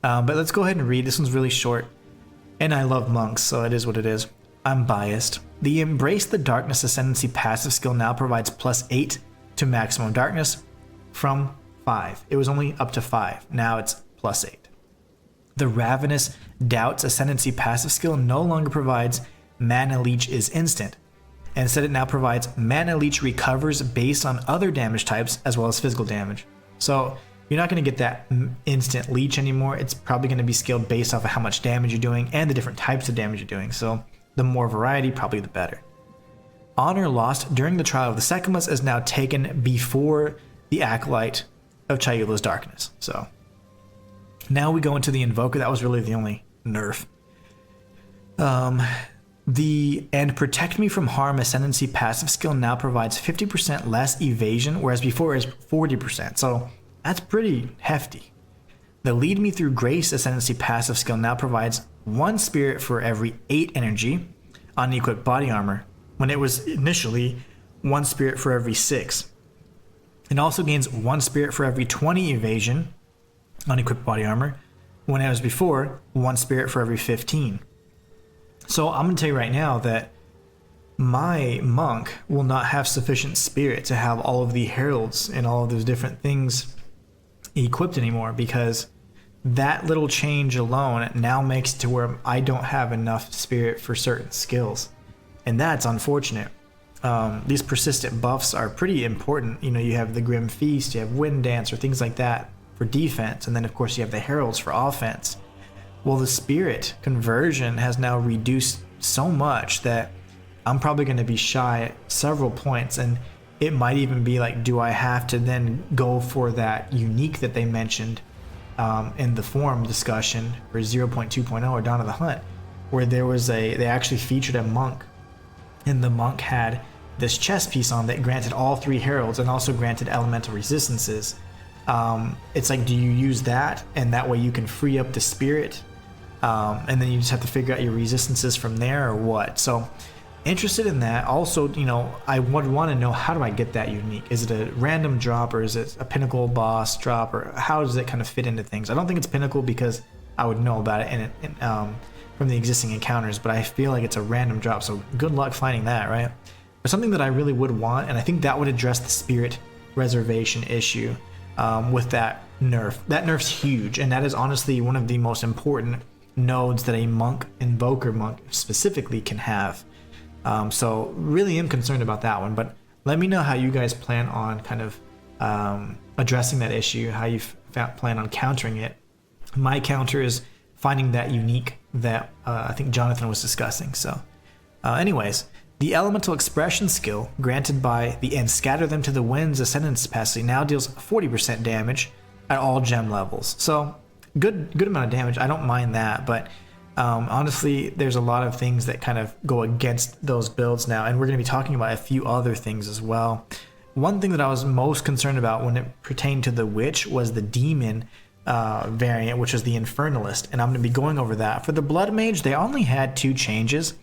But let's go ahead and read. This one's really short. And I love monks, so it is what it is. I'm biased. The Embrace the Darkness Ascendancy passive skill now provides +8 to maximum darkness from 5. It was only up to 5. Now it's +8. The Ravenous Doubts Ascendancy passive skill no longer provides Mana Leech is instant. Instead, it now provides Mana Leech recovers based on other damage types as well as physical damage. So you're not going to get that instant leech anymore. It's probably going to be scaled based off of how much damage you're doing and the different types of damage you're doing. So the more variety, probably the better. Honor lost during the trial of the Sekimas is now taken before the Acolyte of Chayula's Darkness. So now we go into the Invoker. That was really the only nerf. And Protect Me from Harm Ascendancy passive skill now provides 50% less evasion, whereas before it was 40%. So that's pretty hefty. The Lead Me Through Grace Ascendancy passive skill now provides 1 spirit for every 8 energy on equipped body armor, when it was initially 1 spirit for every 6. It also gains 1 spirit for every 20 evasion on equipped body armor, when it was before 1 spirit for every 15. So I'm going to tell you right now that my monk will not have sufficient spirit to have all of the heralds and all of those different things equipped anymore, because that little change alone now makes it to where I don't have enough spirit for certain skills. And that's unfortunate. These persistent buffs are pretty important. You know, you have the Grim Feast, you have Wind Dance, or things like that for defense. And then, of course, you have the Heralds for offense. Well, the spirit conversion has now reduced so much that I'm probably going to be shy at several points. And it might even be like, do I have to then go for that unique that they mentioned in the forum discussion for 0.2.0 or Dawn of the Hunt, where they actually featured a monk. And the monk had this chest piece on that granted all 3 heralds and also granted elemental resistances. It's like, do you use that, and that way you can free up the spirit, and then you just have to figure out your resistances from there, or what? So interested in that. Also, you know, I would want to know, how do I get that unique? Is it a random drop, or is it a pinnacle boss drop, or how does it kind of fit into things? I don't think it's pinnacle because I would know about it from the existing encounters, but I feel like it's a random drop, so good luck finding that, right? But something that I really would want, and I think that would address the spirit reservation issue with that nerf. That nerf's huge, and that is honestly one of the most important nodes that a monk, invoker monk specifically, can have. So really am concerned about that one, but let me know how you guys plan on kind of addressing that issue, how you plan on countering it. My counter is finding that unique that I think Jonathan was discussing. So anyways, the Elemental Expression skill granted by the And Scatter Them to the Winds Ascendance passive now deals 40% damage at all gem levels. So good amount of damage. I don't mind that, but honestly, there's a lot of things that kind of go against those builds now, and we're going to be talking about a few other things as well. One thing that I was most concerned about when it pertained to the Witch was the Demon variant, which is the Infernalist, and I'm going to be going over that. For the Blood Mage, they only had 2 changes.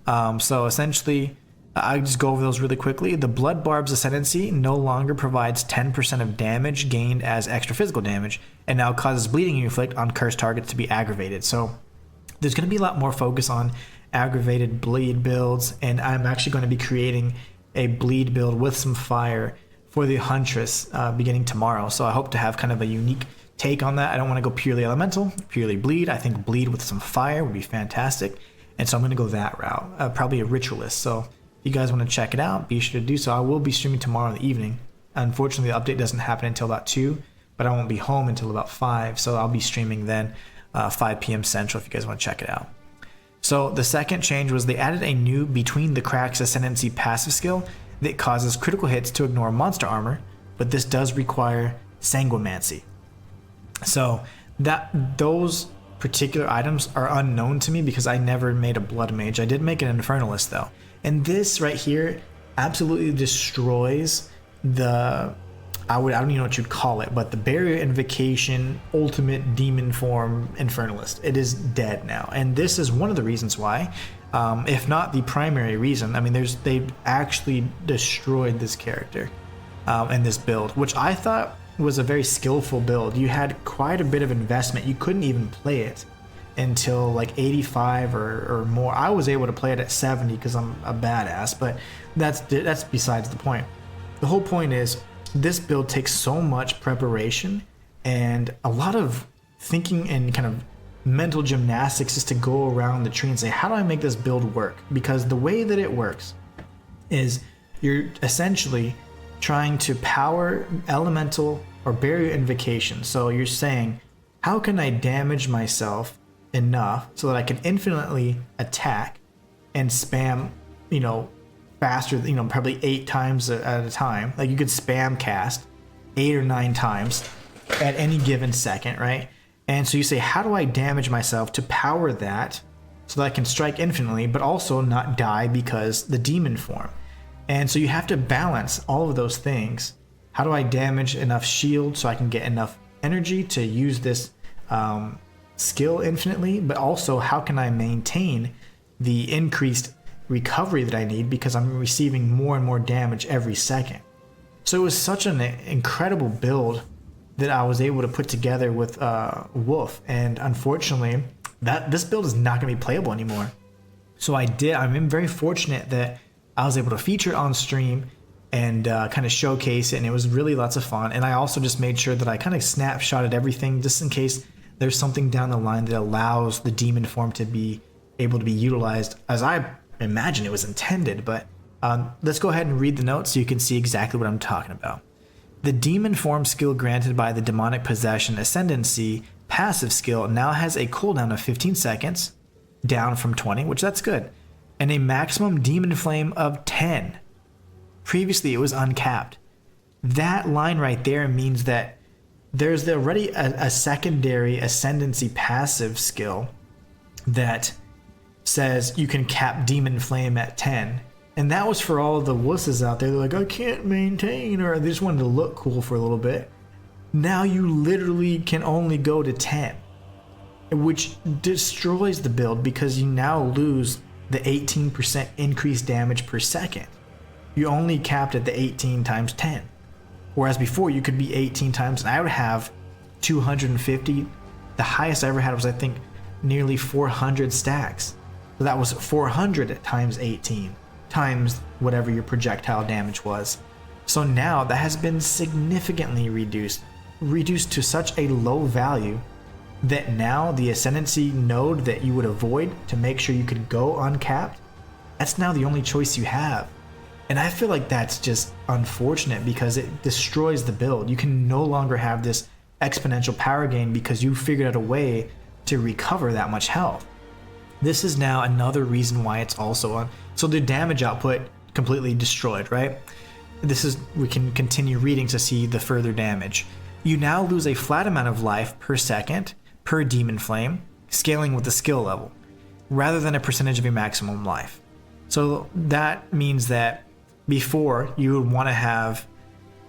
So essentially, I'll just go over those really quickly. The Blood Barb's Ascendancy no longer provides 10% of damage gained as extra physical damage, and now causes bleeding you inflict on cursed targets to be aggravated. So there's going to be a lot more focus on aggravated bleed builds, and I'm actually going to be creating a bleed build with some fire for the Huntress beginning tomorrow. So I hope to have kind of a unique take on that. I don't want to go purely elemental, purely bleed. I think bleed with some fire would be fantastic, and so I'm going to go that route, probably a ritualist. So if you guys want to check it out, be sure to do so. I will be streaming tomorrow in the evening. Unfortunately, the update doesn't happen until about 2, but I won't be home until about 5, so I'll be streaming then 5 p.m. Central if you guys want to check it out. So the second change was they added a new Between the Cracks Ascendancy passive skill that causes critical hits to ignore monster armor, but this does require Sanguimancy. So those particular items are unknown to me because I never made a Blood Mage. I did make an Infernalist though. And this right here absolutely destroys the, I don't even know what you'd call it, but the Barrier Invocation Ultimate Demon Form Infernalist. It is dead now. And this is one of the reasons why, if not the primary reason. I mean, they've actually destroyed this character in this build, which I thought was a very skillful build. You had quite a bit of investment. You couldn't even play it until like 85 or more. I was able to play it at 70 because I'm a badass, but that's besides the point. The whole point is this build takes so much preparation and a lot of thinking and kind of mental gymnastics just to go around the tree and say, how do I make this build work? Because the way that it works is you're essentially trying to power elemental or barrier invocation. So you're saying, how can I damage myself enough so that I can infinitely attack and spam, faster, probably 8 times at a time. Like you could spam cast 8 or 9 times at any given second, right? And so you say, how do I damage myself to power that so that I can strike infinitely, but also not die because the demon form? And so you have to balance all of those things. How do I damage enough shield so I can get enough energy to use this skill infinitely, but also how can I maintain the increased recovery that I need because I'm receiving more and more damage every second. So it was such an incredible build that I was able to put together with Wolf, and unfortunately this build is not going to be playable anymore. So I'm very fortunate that I was able to feature it on stream and kind of showcase it, and it was really lots of fun. And I also just made sure that I kind of snapshotted everything just in case there's something down the line that allows the demon form to be able to be utilized as I imagine it was intended. But let's go ahead and read the notes so you can see exactly what I'm talking about. The demon form skill granted by the demonic possession ascendancy passive skill now has a cooldown of 15 seconds, down from 20, which that's good, and a maximum demon flame of 10. Previously it was uncapped. That line right there means that there's already a secondary ascendancy passive skill that says you can cap demon flame at 10. And that was for all of the wusses out there. They're like, I can't maintain, or they just wanted to look cool for a little bit. Now you literally can only go to 10, which destroys the build because you now lose the 18% increased damage per second. You only capped at the 18 times 10. Whereas before you could be 18 times, and I would have 250. The highest I ever had was, I think, nearly 400 stacks. So that was 400 times 18 times whatever your projectile damage was. So now that has been significantly reduced to such a low value that now the ascendancy node that you would avoid to make sure you could go uncapped, that's now the only choice you have. And I feel like that's just unfortunate because it destroys the build. You can no longer have this exponential power gain because you figured out a way to recover that much health. This is now another reason why it's also on. So the damage output completely destroyed, right? We can continue reading to see the further damage. You now lose a flat amount of life per second per demon flame, scaling with the skill level, rather than a percentage of your maximum life. So that means that before you would want to have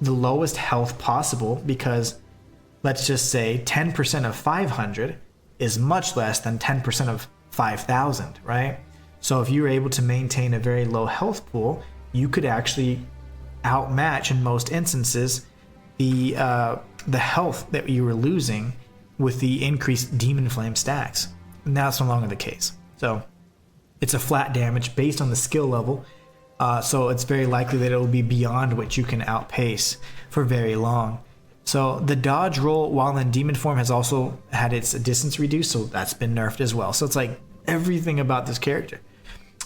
the lowest health possible because let's just say 10% of 500 is much less than 10% of 5,000, right? So if you're able to maintain a very low health pool, you could actually outmatch in most instances the health that you were losing with the increased demon flame stacks. Now it's no longer the case. So it's a flat damage based on the skill level. So it's very likely that it will be beyond what you can outpace for very long. So the dodge roll while in demon form has also had its distance reduced, so that's been nerfed as well. So it's like everything about this character.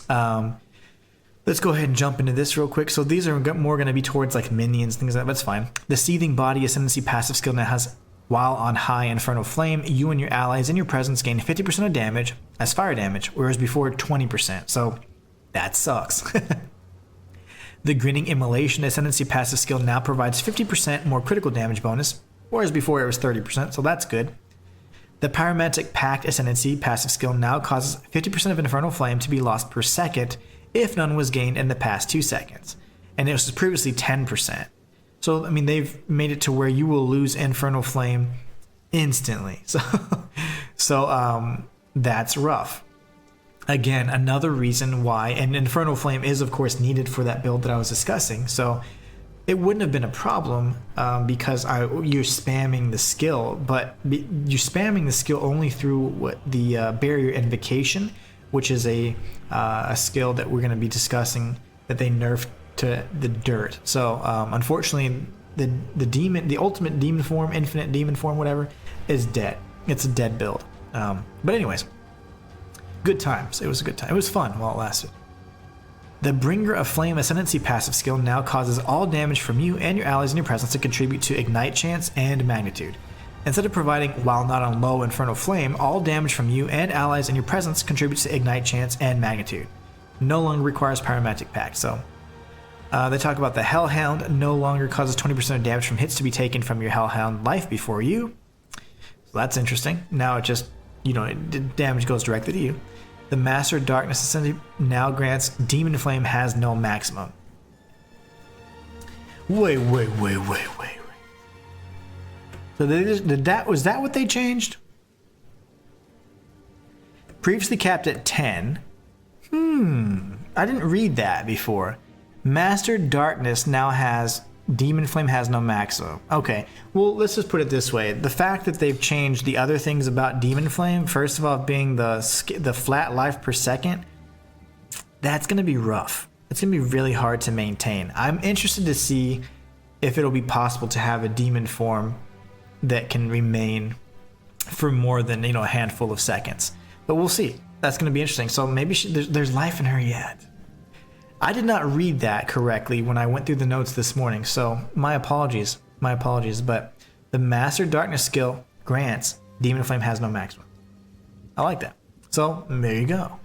Let's go ahead and jump into this real quick. So these are more going to be towards like minions, things like that, but it's fine. The Seething Body Ascendancy passive skill now has, while on high Infernal Flame, you and your allies in your presence gain 50% of damage as fire damage, whereas before 20%. So that sucks. The Grinning Immolation Ascendancy passive skill now provides 50% more critical damage bonus, whereas before it was 30%, so that's good. The Pyromantic Pact Ascendancy passive skill now causes 50% of Infernal Flame to be lost per second if none was gained in the past 2 seconds, and it was previously 10%. So, I mean, they've made it to where you will lose Infernal Flame instantly. So that's rough. Again, another reason why, and Infernal Flame is of course needed for that build that I was discussing, so it wouldn't have been a problem because you're spamming the skill, but you're spamming the skill only through the Barrier Invocation, which is a skill that we're going to be discussing that they nerfed to the dirt. So unfortunately, the ultimate demon form, infinite demon form, whatever, is dead. It's a dead build. But anyways. Good times. It was a good time. It was fun while it lasted. The Bringer of Flame Ascendancy passive skill now causes all damage from you and your allies in your presence to contribute to Ignite chance and Magnitude. Instead of providing while not on low Infernal Flame, all damage from you and allies in your presence contributes to Ignite chance and Magnitude. No longer requires Pyromantic Pact. So they talk about the Hellhound no longer causes 20% of damage from hits to be taken from your Hellhound life before you. So that's interesting. Now it just, damage goes directly to you. The Master of Darkness Ascendancy now grants Demon Flame has no maximum. Wait. So was that what they changed? Previously capped at 10. I didn't read that before. Master Darkness now has Demon Flame has no maximum. Okay, well, let's just put it this way. The fact that they've changed the other things about Demon Flame, first of all, being the flat life per second, that's going to be rough. It's going to be really hard to maintain. I'm interested to see if it'll be possible to have a demon form that can remain for more than a handful of seconds. But we'll see. That's going to be interesting. So maybe there's life in her yet. I did not read that correctly when I went through the notes this morning, so my apologies, but the Master Darkness skill grants Demon Flame has no maximum. I like that. So there you go.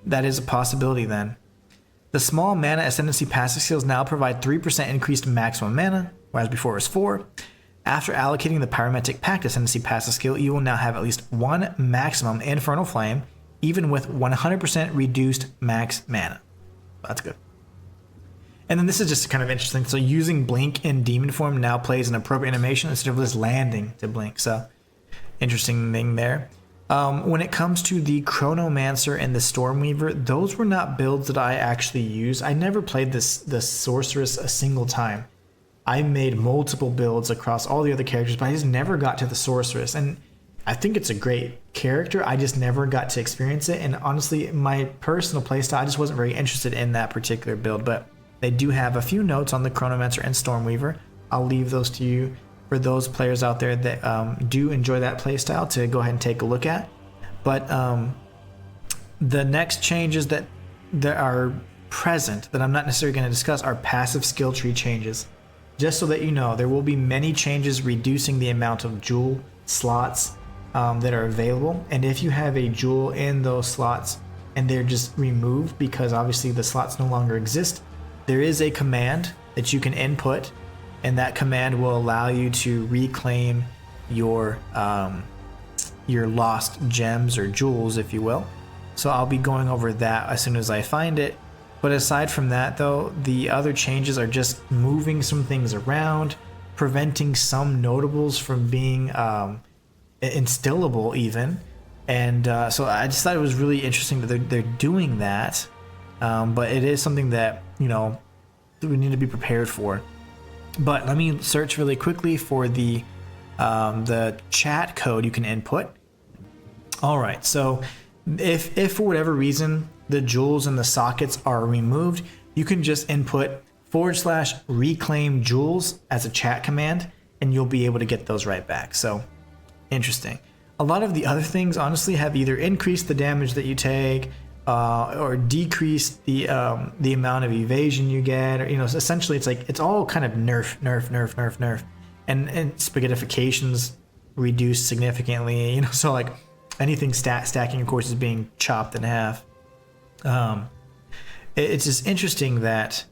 That is a possibility then. The Small Mana Ascendancy passive skills now provide 3% increased maximum mana, whereas before it was 4. After allocating the Pyromantic Pact Ascendancy passive skill, you will now have at least one maximum Infernal Flame, even with 100% reduced max mana. That's good. And then this is just kind of interesting. So using Blink in Demon form now plays an appropriate animation instead of just landing to Blink. So interesting thing there. When it comes to the Chronomancer and the Stormweaver, those were not builds that I actually used. I never played the Sorceress a single time. I made multiple builds across all the other characters, but I just never got to the Sorceress. And I think it's a great character. I just never got to experience it. And honestly, my personal playstyle, I just wasn't very interested in that particular build. But they do have a few notes on the Chronomancer and Stormweaver. I'll leave those to you for those players out there that do enjoy that playstyle to go ahead and take a look at. But the next changes that are present that I'm not necessarily going to discuss are passive skill tree changes. Just so that you know, there will be many changes reducing the amount of jewel slots that are available. And if you have a jewel in those slots and they're just removed because obviously the slots no longer exist, there is a command that you can input, and that command will allow you to reclaim your lost gems or jewels, if you will. So I'll be going over that as soon as I find it. But aside from that, though, the other changes are just moving some things around, preventing some notables from being instillable even. And so I just thought it was really interesting that they're doing that. But it is something that, we need to be prepared for. But let me search really quickly for the chat code you can input. All right, so if for whatever reason the jewels and the sockets are removed, you can just input /reclaim jewels as a chat command, and you'll be able to get those right back. So interesting. A lot of the other things honestly have either increased the damage that you take or decreased the amount of evasion you get, or essentially it's all kind of nerf, and spaghettifications reduced significantly. So like anything stacking, of course, is being chopped in half. It's just interesting that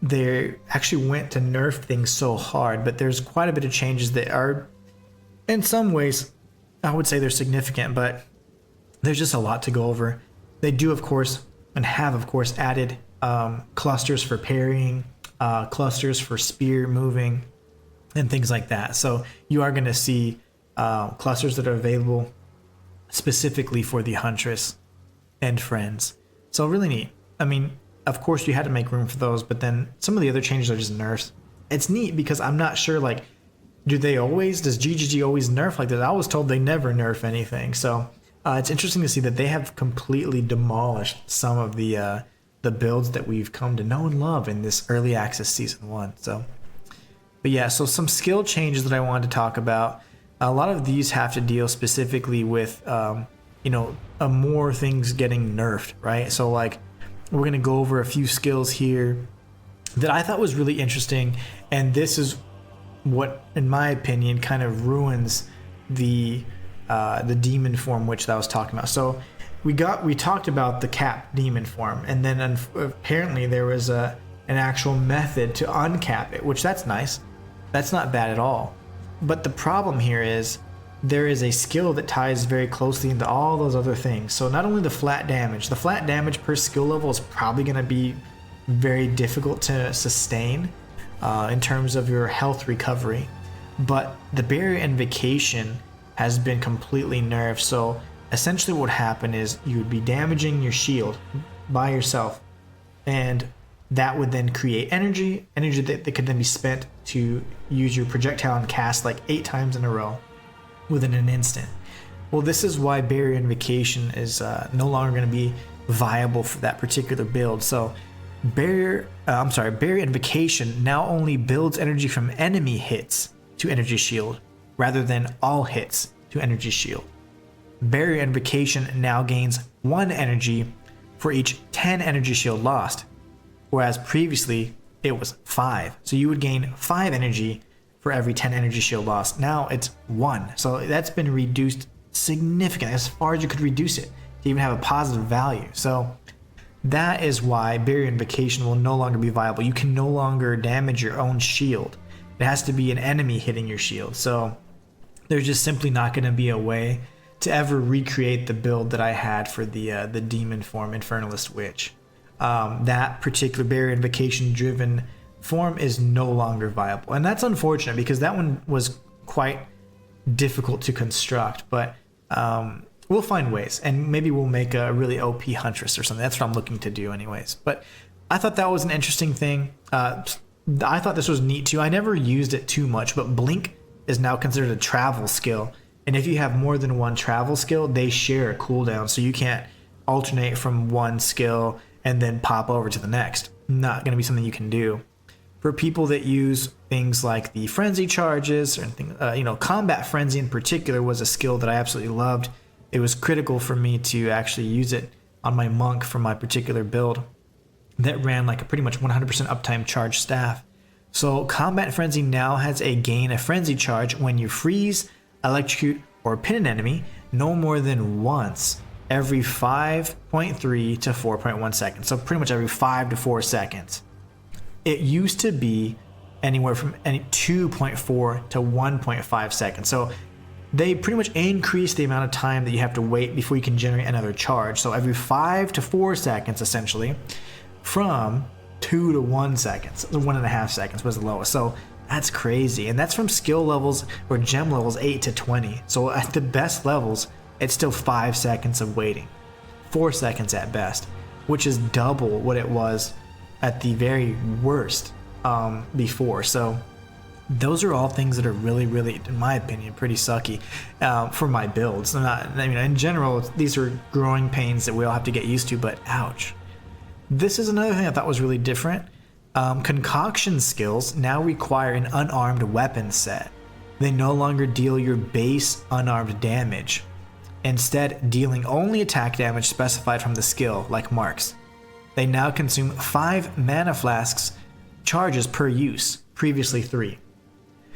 they actually went to nerf things so hard, but there's quite a bit of changes that are, in some ways, I would say they're significant, but there's just a lot to go over. They do, of course, and have, of course, added clusters for parrying, clusters for spear moving, and things like that. So you are going to see clusters that are available specifically for the Huntress and friends. So really neat. I mean, of course you had to make room for those, but then some of the other changes are just nerfs. It's neat because I'm not sure, like, does GGG always nerf like this? I was told they never nerf anything. So it's interesting to see that they have completely demolished some of the builds that we've come to know and love in this early access season 1. So, but yeah, so some skill changes that I wanted to talk about. A lot of these have to deal specifically with more things getting nerfed, right? So like we're going to go over a few skills here that I thought was really interesting, and this is what, in my opinion, kind of ruins the demon form witch that I was talking about. So we talked about the cap demon form, and then apparently there was an actual method to uncap it, which that's nice. That's not bad at all. But the problem here is there is a skill that ties very closely into all those other things. So not only the flat damage per skill level is probably going to be very difficult to sustain in terms of your health recovery, but the barrier invocation has been completely nerfed. So essentially what would happen is you would be damaging your shield by yourself, and that would then create energy that could then be spent to use your projectile and cast like 8 times in a row within an instant. Well, this is why barrier invocation is no longer going to be viable for that particular build. So barrier invocation now only builds energy from enemy hits to energy shield rather than all hits to energy shield. Barrier invocation now gains 1 energy for each 10 energy shield lost, whereas previously it was 5. So you would gain 5 energy for every 10 energy shield lost. Now it's 1. So that's been reduced significantly, as far as you could reduce it to even have a positive value. So that is why barrier invocation will no longer be viable. You can no longer damage your own shield. It has to be an enemy hitting your shield. So there's just simply not going to be a way to ever recreate the build that I had for the demon form Infernalist Witch. That particular barrier invocation driven form is no longer viable, and that's unfortunate because that one was quite difficult to construct. But we'll find ways, and maybe we'll make a really OP Huntress or something. That's what I'm looking to do anyways. But I thought that was an interesting thing. I thought this was neat too. I never used it too much, but Blink is now considered a travel skill, and if you have more than one travel skill, they share a cooldown, so you can't alternate from one skill and then pop over to the next. Not going to be something you can do. For people that use things like the frenzy charges or anything, combat frenzy in particular was a skill that I absolutely loved. It was critical for me to actually use it on my monk for my particular build that ran like a pretty much 100% uptime charge staff. So combat frenzy now has a gain of frenzy charge when you freeze, electrocute, or pin an enemy no more than once every 5.3 to 4.1 seconds. So pretty much every 5 to 4 seconds. It used to be anywhere from 2.4 to 1.5 seconds. So they pretty much increase the amount of time that you have to wait before you can generate another charge. So every 5 to 4 seconds, essentially, from 2 to 1 seconds. 1.5 seconds was the lowest. So that's crazy. And that's from skill levels or gem levels 8 to 20. So at the best levels, it's still 5 seconds of waiting. 4 seconds at best, which is double what it was at the very worst before. So those are all things that are really, really, in my opinion, pretty sucky for my builds. In general, these are growing pains that we all have to get used to, but ouch. This is another thing I thought was really different. Concoction skills now require an unarmed weapon set. They no longer deal your base unarmed damage, instead dealing only attack damage specified from the skill, like marks. They now consume 5 mana flasks charges per use, previously 3.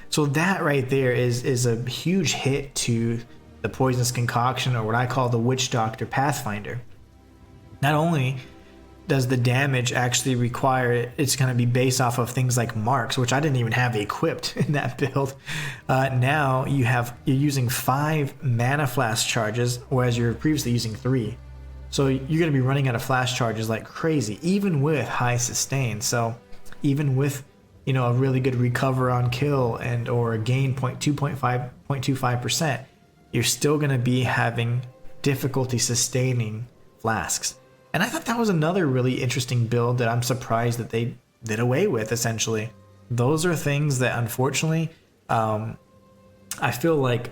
So that right there is a huge hit to the Poisonous Concoction, or what I call the Witch Doctor Pathfinder. Not only does the damage actually require, it's going to be based off of things like marks, which I didn't even have equipped in that build. Now you're using 5 mana flask charges, whereas you're previously using 3. So you're going to be running out of flash charges like crazy, even with high sustain. So even with a really good recover on kill and or gain 0.25%, you're still going to be having difficulty sustaining flasks. And I thought that was another really interesting build that I'm surprised that they did away with, essentially. Those are things that, unfortunately, I feel like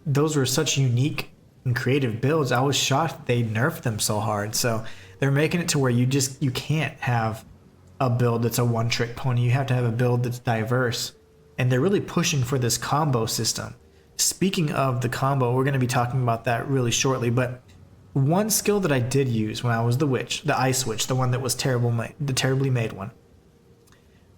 those were such unique and creative builds. I was shocked they nerfed them so hard. So they're making it to where you can't have a build that's a one-trick pony. You have to have a build that's diverse. And they're really pushing for this combo system. Speaking of the combo, we're going to be talking about that really shortly, but one skill that I did use when I was the witch, the ice witch, the one that was the terribly made one.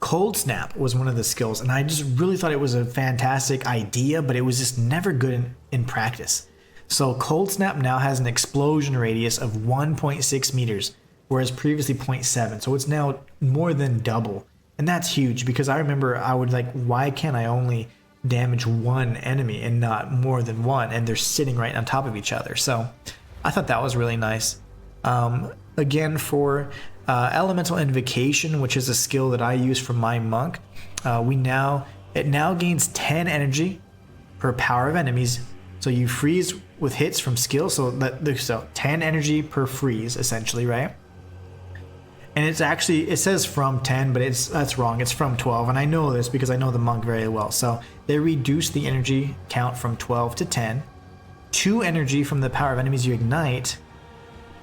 Cold Snap was one of the skills, and I just really thought it was a fantastic idea, but it was just never good in practice. So Cold Snap now has an explosion radius of 1.6 meters, whereas previously 0.7. So it's now more than double. And that's huge, because I remember I would like, why can't I only damage one enemy and not more than one? And they're sitting right on top of each other. So I thought that was really nice. Again, for Elemental Invocation, which is a skill that I use for my monk, it now gains 10 energy per power of enemies. So you freeze with hits from skill, so 10 energy per freeze, essentially, right? And it's actually, it says from 10, but that's wrong. It's from 12, and I know this because I know the monk very well. So they reduce the energy count from 12 to 10. 2 energy from the power of enemies you ignite,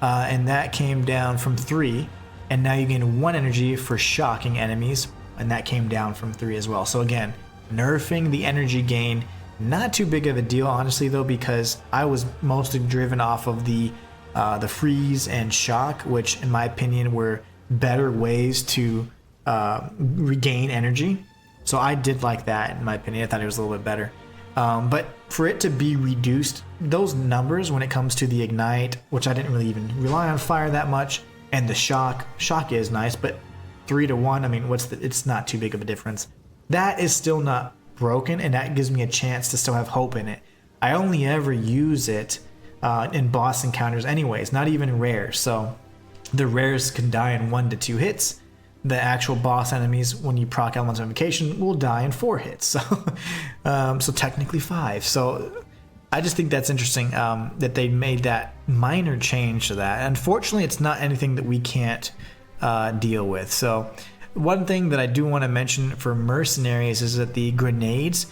and that came down from 3. And now you gain 1 energy for shocking enemies, and that came down from 3 as well. So again, nerfing the energy gain, not too big of a deal, honestly, though, because I was mostly driven off of the freeze and shock, which in my opinion were better ways to regain energy. So I did like that, in my opinion. I thought it was a little bit better. But for it to be reduced, those numbers when it comes to the ignite, which I didn't really even rely on fire that much, and the shock is nice, but 3 to 1, I mean, it's not too big of a difference. That is still not broken, and that gives me a chance to still have hope in it. I only ever use it in boss encounters anyways, not even rares. So the rares can die in 1 to 2 hits. The actual boss enemies, when you proc Elemental Invocation, will die in 4 hits. So, so technically 5. So I just think that's interesting that they made that minor change to that. Unfortunately, it's not anything that we can't deal with. So one thing that I do want to mention for mercenaries is that the grenades,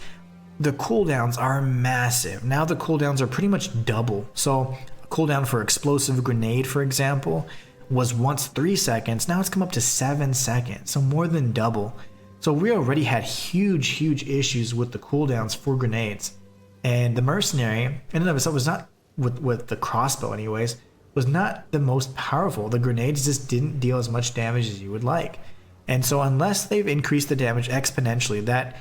the cooldowns are massive. Now the cooldowns are pretty much double. So a cooldown for explosive grenade, for example, was once 3 seconds. Now it's come up to 7 seconds. So more than double. So we already had huge issues with the cooldowns for grenades. And the mercenary, in and of itself, was not, with the crossbow anyways, was not the most powerful. The grenades just didn't deal as much damage as you would like. And so unless they've increased the damage exponentially, that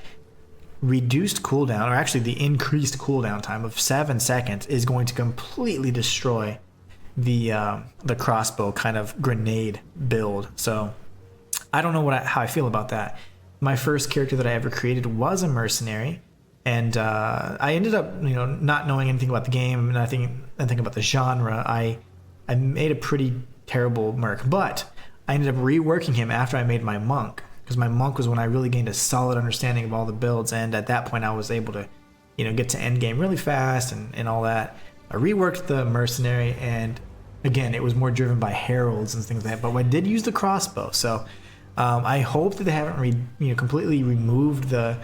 reduced cooldown, or actually the increased cooldown time of 7 seconds, is going to completely destroy the crossbow kind of grenade build. So I don't know how I feel about that. My first character that I ever created was a mercenary. And I ended up, not knowing anything about the game, and I think about the genre. I made a pretty terrible merc, but I ended up reworking him after I made my monk, because my monk was when I really gained a solid understanding of all the builds, and at that point I was able to, get to end game really fast and all that. I reworked the mercenary, and again, it was more driven by heralds and things like that. But I did use the crossbow, so I hope that they haven't completely removed the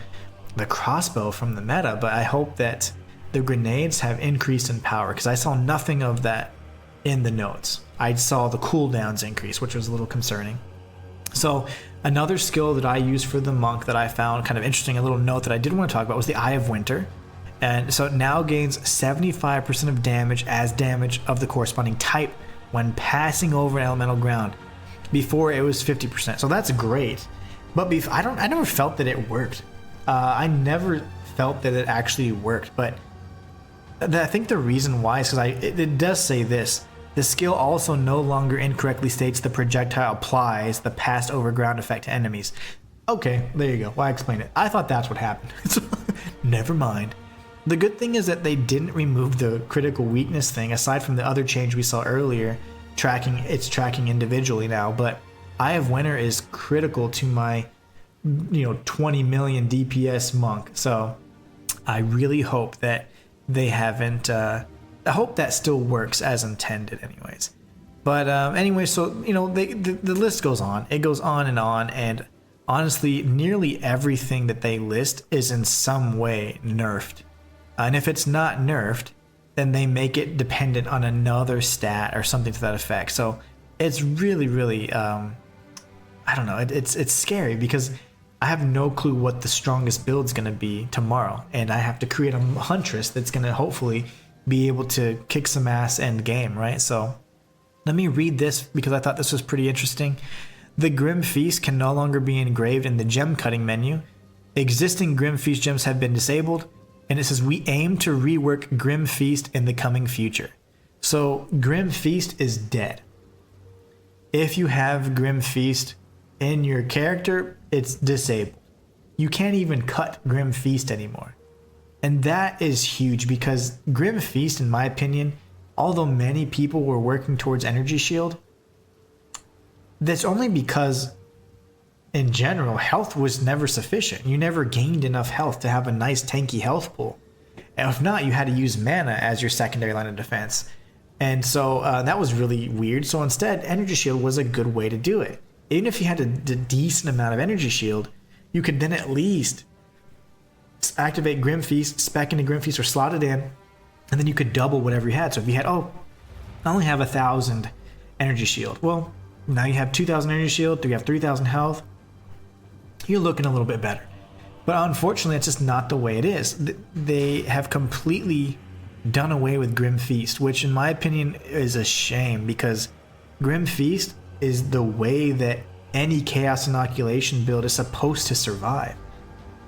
crossbow from the meta, but I hope that the grenades have increased in power, because I saw nothing of that in the notes. I saw the cooldowns increase, which was a little concerning. So another skill that I used for the monk that I found kind of interesting, a little note that I did want to talk about, was the Eye of Winter. And so it now gains 75% of damage as damage of the corresponding type when passing over an elemental ground. Before it was 50%, so that's great. But I never felt that it worked. I never felt that it actually worked, but I think the reason why is because it does say this. The skill also no longer incorrectly states the projectile applies the passed over ground effect to enemies. Okay, there you go. Well, I explained it. I thought that's what happened. Never mind. The good thing is that they didn't remove the critical weakness thing, aside from the other change we saw earlier, it's tracking individually now, but Eye of Winter is critical to my 20 million DPS monk. So I really hope that they haven't I hope that still works as intended anyways. But anyway, so the list goes on. It goes on, and honestly nearly everything that they list is in some way nerfed. And if it's not nerfed, then they make it dependent on another stat or something to that effect. So it's really I don't know, it's scary, because I have no clue what the strongest build's going to be tomorrow, and I have to create a huntress that's going to hopefully be able to kick some ass end game, right? So let me read this because I thought this was pretty interesting. The Grim Feast can no longer be engraved in the gem cutting menu. Existing Grim Feast gems have been disabled, and it says we aim to rework Grim Feast in the coming future. So Grim Feast is dead. If you have Grim Feast in your character, it's disabled. You can't even cut Grim Feast anymore. And that is huge because Grim Feast, in my opinion, although many people were working towards Energy Shield, that's only because in general, health was never sufficient. You never gained enough health to have a nice tanky health pool. And if not, you had to use mana as your secondary line of defense. And so that was really weird. So instead, Energy Shield was a good way to do it. Even if you had a decent amount of Energy Shield, you could then at least activate Grim Feast, spec into Grim Feast or slot it in, and then you could double whatever you had. So if you had, I only have 1,000 Energy Shield. Well, now you have 2,000 Energy Shield, you have 3,000 health. You're looking a little bit better. But unfortunately, it's just not the way it is. They have completely done away with Grim Feast, which in my opinion is a shame because Grim Feast is the way that any Chaos Inoculation build is supposed to survive.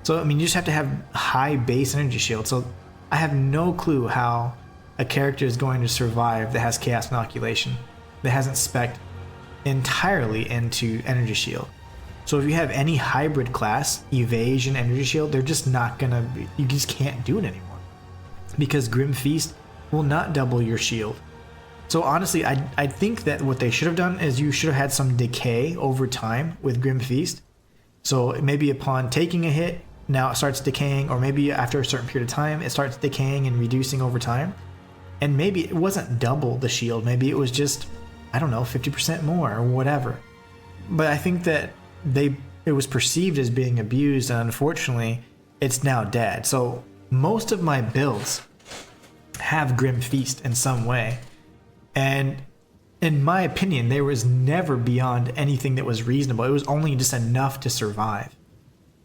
So, I mean, you just have to have high base Energy Shield. So I have no clue how a character is going to survive that has Chaos Inoculation, that hasn't spec'd entirely into Energy Shield. So if you have any hybrid class, Evasion, Energy Shield, they're just not gonna be, you just can't do it anymore. Because Grim Feast will not double your shield. So honestly, I think that what they should have done is you should have had some decay over time with Grim Feast. So maybe upon taking a hit, now it starts decaying, or maybe after a certain period of time, it starts decaying and reducing over time. And maybe it wasn't double the shield, maybe it was just, I don't know, 50% more or whatever. But I think that it was perceived as being abused, and unfortunately, it's now dead. So most of my builds have Grim Feast in some way, and in my opinion, there was never beyond anything that was reasonable. It was only just enough to survive.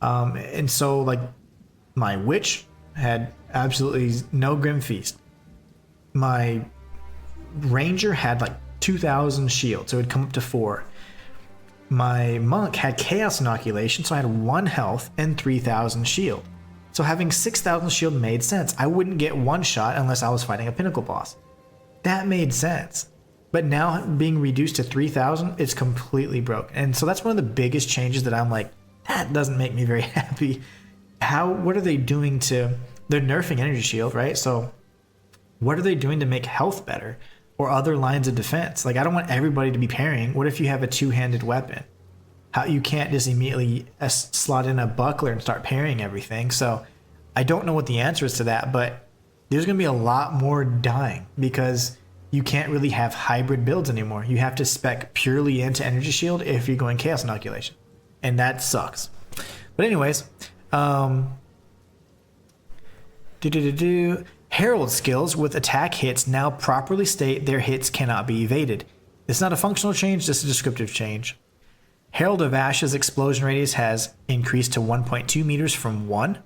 And so, like, my Witch had absolutely no Grim Feast. My Ranger had like 2,000 shield, so it would come up to 4. My Monk had Chaos Inoculation, so I had 1 health and 3,000 shield. So having 6,000 shield made sense. I wouldn't get one shot unless I was fighting a Pinnacle boss. That made sense. But now being reduced to 3,000, it's completely broken. And so that's one of the biggest changes that I'm like, that doesn't make me very happy. What are they doing they're nerfing Energy Shield, right? So what are they doing to make health better? Or other lines of defense? Like, I don't want everybody to be parrying. What if you have a two-handed weapon? How you can't just immediately slot in a buckler and start parrying everything. So I don't know what the answer is to that, but there's going to be a lot more dying because you can't really have hybrid builds anymore. You have to spec purely into Energy Shield if you're going Chaos Inoculation, and that sucks. But anyways, Herald skills with attack hits now properly state their hits cannot be evaded. It's not a functional change, just a descriptive change. Herald of Ash's explosion radius has increased to 1.2 meters from 1.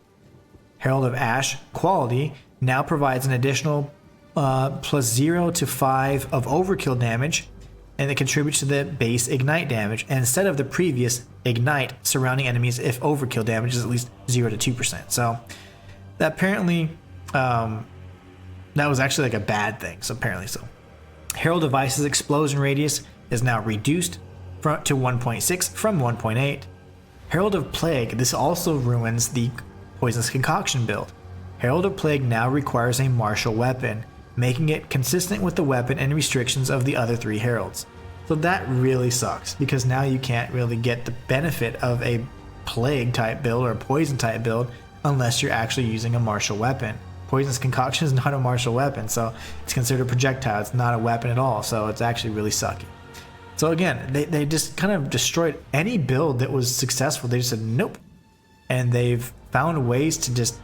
Herald of Ash quality now provides an additional plus 0 to 5 of overkill damage, and it contributes to the base ignite damage instead of the previous ignite surrounding enemies if overkill damage is at least 0 to 2%. So that apparently that was actually like a bad thing. So apparently so. Herald of Ice's explosion radius is now reduced to 1.6 from 1.8. Herald of Plague, this also ruins the Poisonous Concoction build. Herald of Plague now requires a martial weapon, making it consistent with the weapon and restrictions of the other 3 heralds. So that really sucks because now you can't really get the benefit of a plague type build or a poison type build unless you're actually using a martial weapon. Poisonous Concoction is not a martial weapon, so it's considered a projectile. It's not a weapon at all, so it's actually really sucky. So again, they just kind of destroyed any build that was successful. They just said nope, and they've found ways to just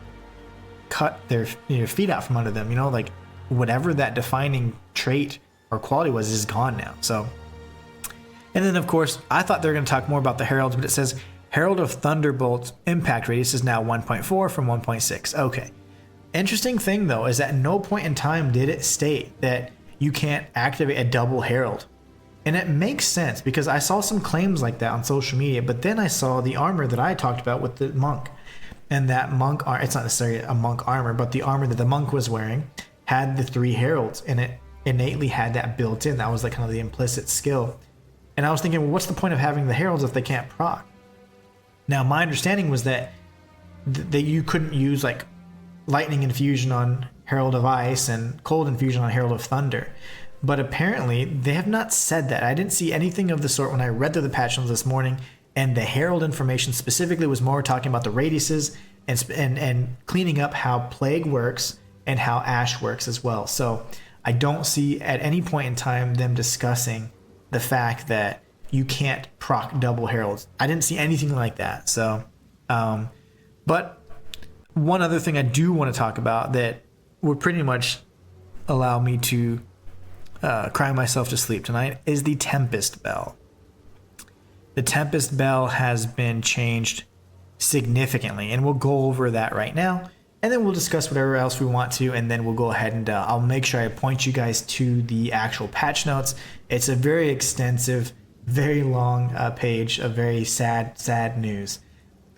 cut their feet out from under them. Like whatever that defining trait or quality was is gone now. So, and then of course I thought they were going to talk more about the heralds, but it says Herald of Thunderbolt's impact radius is now 1.4 from 1.6. Okay. Interesting thing though is at no point in time did it state that you can't activate a double herald. And it makes sense because I saw some claims like that on social media, but then I saw the armor that I talked about with the monk. And that monk, it's not necessarily a monk armor, but the armor that the monk was wearing had the 3 heralds, and it innately had that built in. That was like kind of the implicit skill. And I was thinking, well, what's the point of having the heralds if they can't proc? Now, my understanding was that that you couldn't use like lightning infusion on Herald of Ice and cold infusion on Herald of Thunder. But apparently, they have not said that. I didn't see anything of the sort when I read through the patch notes this morning, and the Herald information specifically was more talking about the radiuses and cleaning up how Plague works and how Ash works as well. So I don't see at any point in time them discussing the fact that you can't proc double Heralds. I didn't see anything like that. So, but one other thing I do want to talk about that would pretty much allow me to cry myself to sleep tonight is the Tempest Bell. The Tempest Bell has been changed significantly, and we'll go over that right now, and then we'll discuss whatever else we want to, and then we'll go ahead and I'll make sure I point you guys to the actual patch notes. It's a very extensive, very long page of very sad news.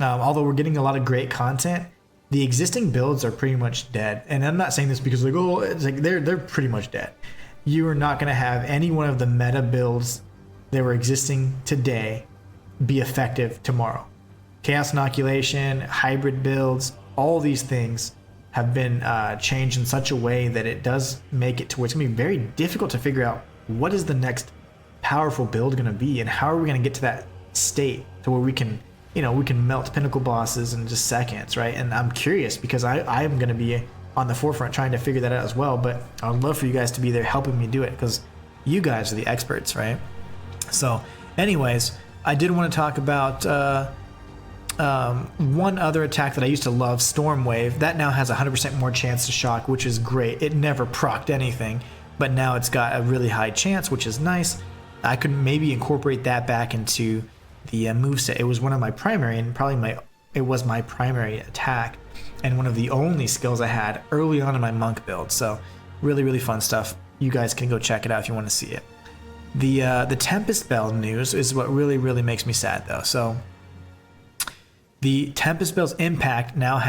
Although we're getting a lot of great content, the existing builds are pretty much dead. And I'm not saying this because like, oh, it's like they're pretty much dead. You are not going to have any one of the meta builds that were existing today be effective tomorrow. Chaos Inoculation, hybrid builds, all these things have been changed in such a way that it does make it to where it's going to be very difficult to figure out what is the next powerful build going to be and how are we going to get to that state to where we can, we can melt pinnacle bosses in just seconds, right? And I'm curious because I am going to be on the forefront trying to figure that out as well, but I'd love for you guys to be there helping me do it because you guys are the experts, right? So anyways, I did want to talk about one other attack that I used to love, Storm Wave. That now has 100% more chance to shock, which is great. It never procced anything, but now it's got a really high chance, which is nice. I could maybe incorporate that back into the moveset. It was one of my primary, and it was my primary attack, and one of the only skills I had early on in my monk build. So really, really fun stuff. You guys can go check it out if you want to see it. The Tempest Bell news is what really, really makes me sad though. So the Tempest Bell's impact now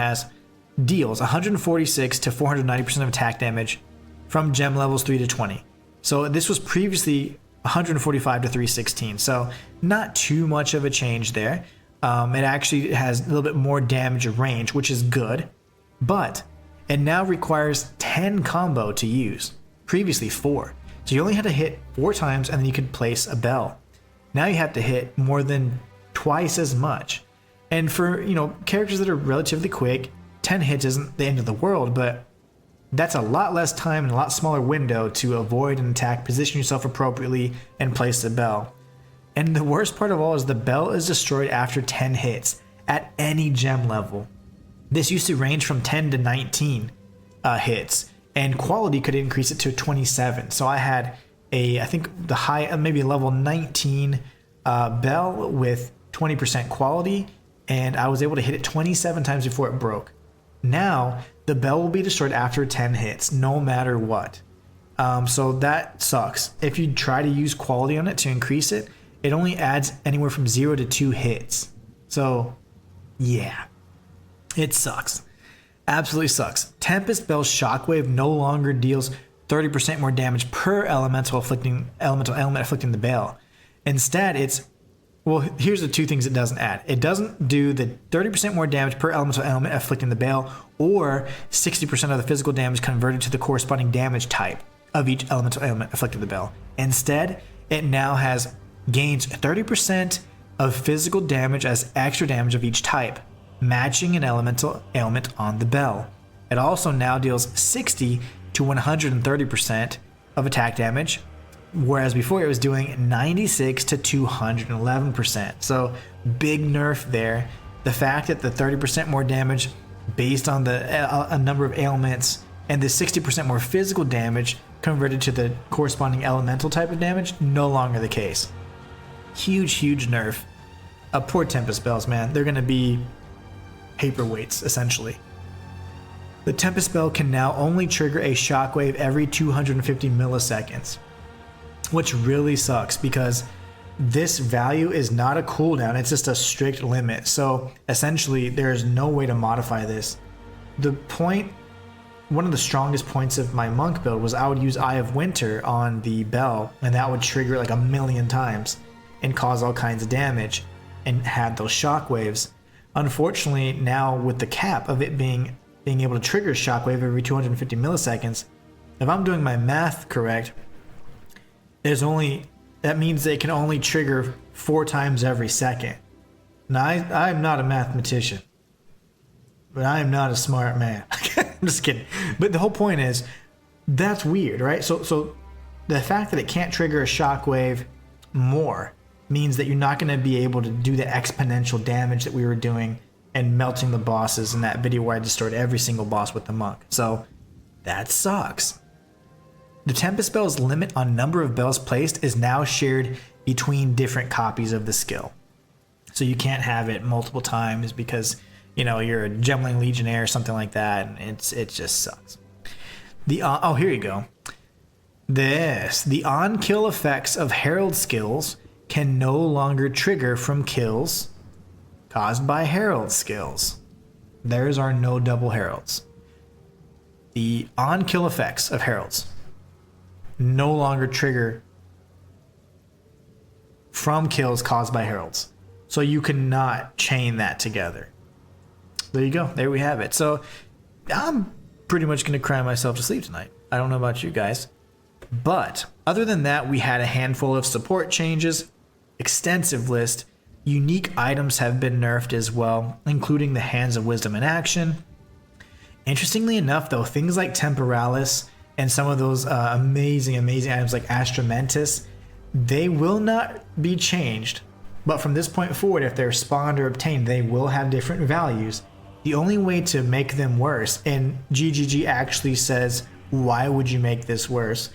deals 146 to 490% of attack damage from gem levels 3 to 20. So this was previously 145 to 316. So not too much of a change there. It actually has a little bit more damage range, which is good, but it now requires 10 combo to use. Previously 4. So you only had to hit 4 times and then you could place a bell. Now you have to hit more than twice as much. And for, characters that are relatively quick, 10 hits isn't the end of the world, but that's a lot less time and a lot smaller window to avoid an attack, position yourself appropriately, and place the bell. And the worst part of all is the bell is destroyed after 10 hits at any gem level. This used to range from 10 to 19 hits, and quality could increase it to 27. So I had I think the high, maybe a level 19 bell with 20% quality, and I was able to hit it 27 times before it broke. Now, the bell will be destroyed after 10 hits, no matter what. So that sucks. If you try to use quality on it to increase it, it only adds anywhere from 0 to 2 hits. So, yeah, it sucks. Absolutely sucks. Tempest Bell's Shockwave no longer deals 30% more damage per elemental element afflicting the bell. Instead, here's the 2 things it doesn't add. It doesn't do the 30% more damage per elemental element afflicting the bell, or 60% of the physical damage converted to the corresponding damage type of each elemental element afflicting the bell. Instead, it now gains 30% of physical damage as extra damage of each type, matching an elemental ailment on the bell. It also now deals 60 to 130% of attack damage, whereas before it was doing 96 to 211%. So big nerf there. The fact that the 30% more damage based on a number of ailments and the 60% more physical damage converted to the corresponding elemental type of damage, no longer the case. Huge nerf. Poor Tempest Bells, man. They're going to be paperweights, essentially. The Tempest spell can now only trigger a shockwave every 250 milliseconds, which really sucks because this value is not a cooldown, it's just a strict limit. So essentially, there is no way to modify this. One of the strongest points of my monk build was I would use Eye of Winter on the bell, and that would trigger like 1,000,000 times and cause all kinds of damage and had those shockwaves. Unfortunately, now with the cap of it being able to trigger a shockwave every 250 milliseconds, if I'm doing my math correct, that means they can only trigger 4 times every second. Now, I'm not a mathematician, but I am not a smart man. I'm just kidding. But the whole point is, that's weird, right? So the fact that it can't trigger a shockwave more means that you're not going to be able to do the exponential damage that we were doing and melting the bosses in that video where I destroyed every single boss with the monk. So that sucks. The Tempest spell's limit on number of bells placed is now shared between different copies of the skill. So you can't have it multiple times because, you know, you're a Gemling Legionnaire or something like that, and it just sucks. Here you go. The on-kill effects of Herald skills can no longer trigger from kills caused by Herald skills. There's our no double Heralds. The on-kill effects of Heralds no longer trigger from kills caused by Heralds. So you cannot chain that together. There you go. There we have it. So I'm pretty much going to cry myself to sleep tonight. I don't know about you guys. But other than that, we had a handful of support changes, extensive list. Unique items have been nerfed as well, including the Hands of Wisdom in action. Interestingly enough, though, things like Temporalis and some of those amazing items like Astramentis, they will not be changed. But from this point forward, if they're spawned or obtained, they will have different values. The only way to make them worse, and GGG actually says, why would you make this worse,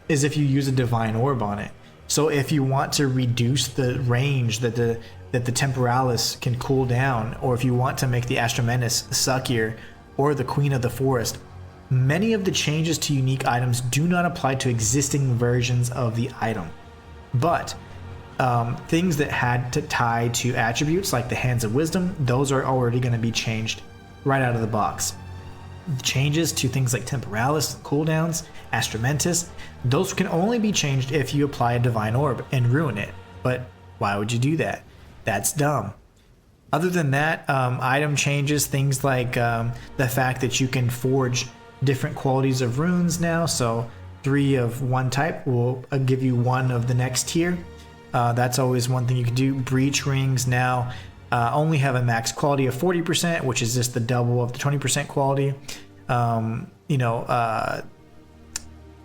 is if you use a Divine Orb on it. So if you want to reduce the range that the Temporalis can cool down, or if you want to make the Astramentis suckier, or the Queen of the Forest, many of the changes to unique items do not apply to existing versions of the item. But things that had to tie to attributes like the Hands of Wisdom, those are already going to be changed right out of the box. The changes to things like Temporalis, cooldowns, Astramentis, those can only be changed if you apply a Divine Orb and ruin it. But why would you do that? That's dumb. Other than that, item changes, things like the fact that you can forge different qualities of runes now. So 3 of one type will give you 1 of the next tier. That's always one thing you can do. Breach rings now only have a max quality of 40%, which is just the double of the 20% quality.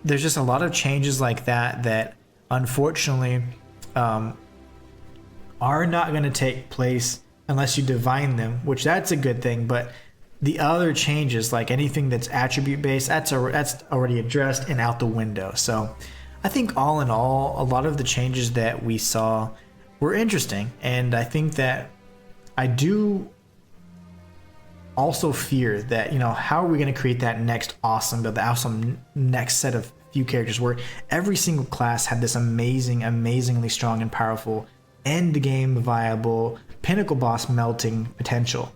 There's just a lot of changes like that unfortunately are not going to take place unless you divine them, which that's a good thing. But the other changes, like anything that's attribute based, that's already addressed and out the window. So I think all in all, a lot of the changes that we saw were interesting, and I think that I do also fear that, how are we going to create that next awesome build, the awesome next set of few characters where every single class had this amazingly strong and powerful end game viable pinnacle boss melting potential.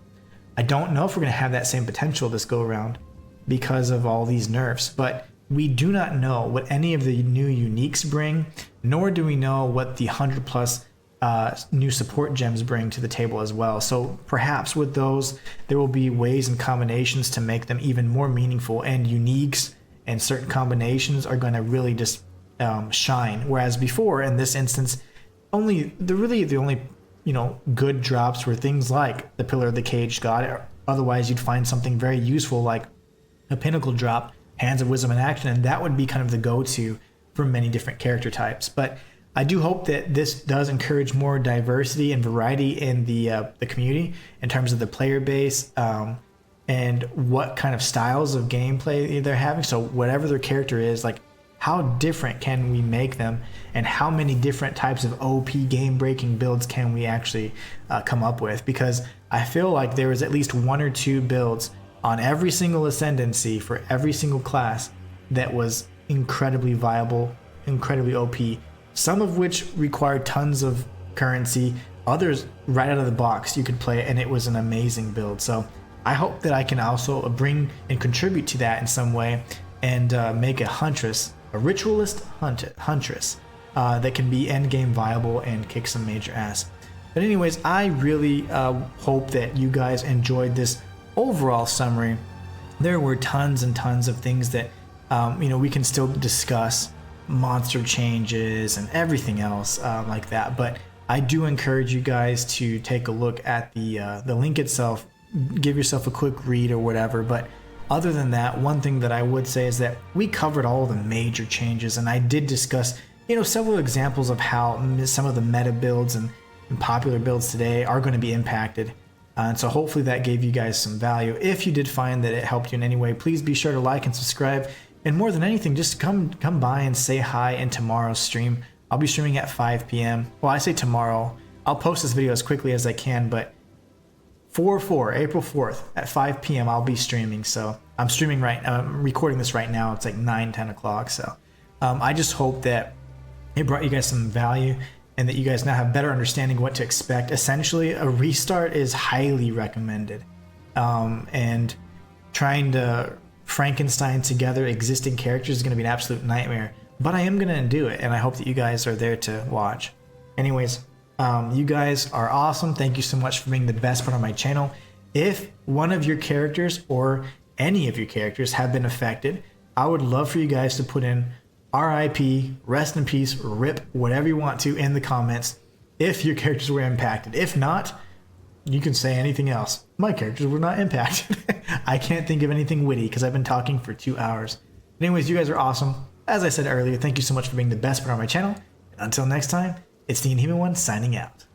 I don't know if we're going to have that same potential this go around because of all these nerfs, but we do not know what any of the new uniques bring, nor do we know what the 100 plus new support gems bring to the table as well. So perhaps with those, there will be ways and combinations to make them even more meaningful, and uniques and certain combinations are going to really just shine. Whereas before, in this instance, the only good drops were things like the Pillar of the Caged God. Otherwise, you'd find something very useful like a Pinnacle drop, Hands of Wisdom in action, and that would be kind of the go-to for many different character types. But I do hope that this does encourage more diversity and variety in the community in terms of the player base and what kind of styles of gameplay they're having. So whatever their character is, like, how different can we make them, and how many different types of OP game-breaking builds can we actually come up with? Because I feel like there was at least 1 or 2 builds on every single ascendancy for every single class that was incredibly viable, incredibly OP, some of which required tons of currency, others right out of the box you could play it and it was an amazing build. So I hope that I can also bring and contribute to that in some way and make a huntress, a ritualist huntress that can be endgame viable and kick some major ass. But anyways, I really hope that you guys enjoyed this overall summary. There were tons and tons of things that we can still discuss, monster changes and everything else like that. But I do encourage you guys to take a look at the link itself, give yourself a quick read or whatever. But other than that, one thing that I would say is that we covered all the major changes, and I did discuss several examples of how some of the meta builds and popular builds today are going to be impacted. And so hopefully that gave you guys some value. If you did find that it helped you in any way, please be sure to like and subscribe. And more than anything, just come by and say hi in tomorrow's stream. I'll be streaming at 5 p.m. Well, I say tomorrow. I'll post this video as quickly as I can, but April 4th at 5 p.m. I'll be streaming. So I'm streaming I'm recording this right now. It's like 9-10 o'clock. So I just hope that it brought you guys some value and that you guys now have better understanding what to expect. Essentially, a restart is highly recommended. And trying to Frankenstein together existing characters is going to be an absolute nightmare. But I am going to do it, and I hope that you guys are there to watch. Anyways, you guys are awesome. Thank you so much for being the best part of my channel. If one of your characters or any of your characters have been affected, I would love for you guys to put in RIP, rest in peace, RIP, whatever you want to in the comments if your characters were impacted. If not, you can say anything else. My characters were not impacted. I can't think of anything witty because I've been talking for 2 hours. But anyways, you guys are awesome. As I said earlier, thank you so much for being the best part of my channel. And until next time, it's the Inhuman One signing out.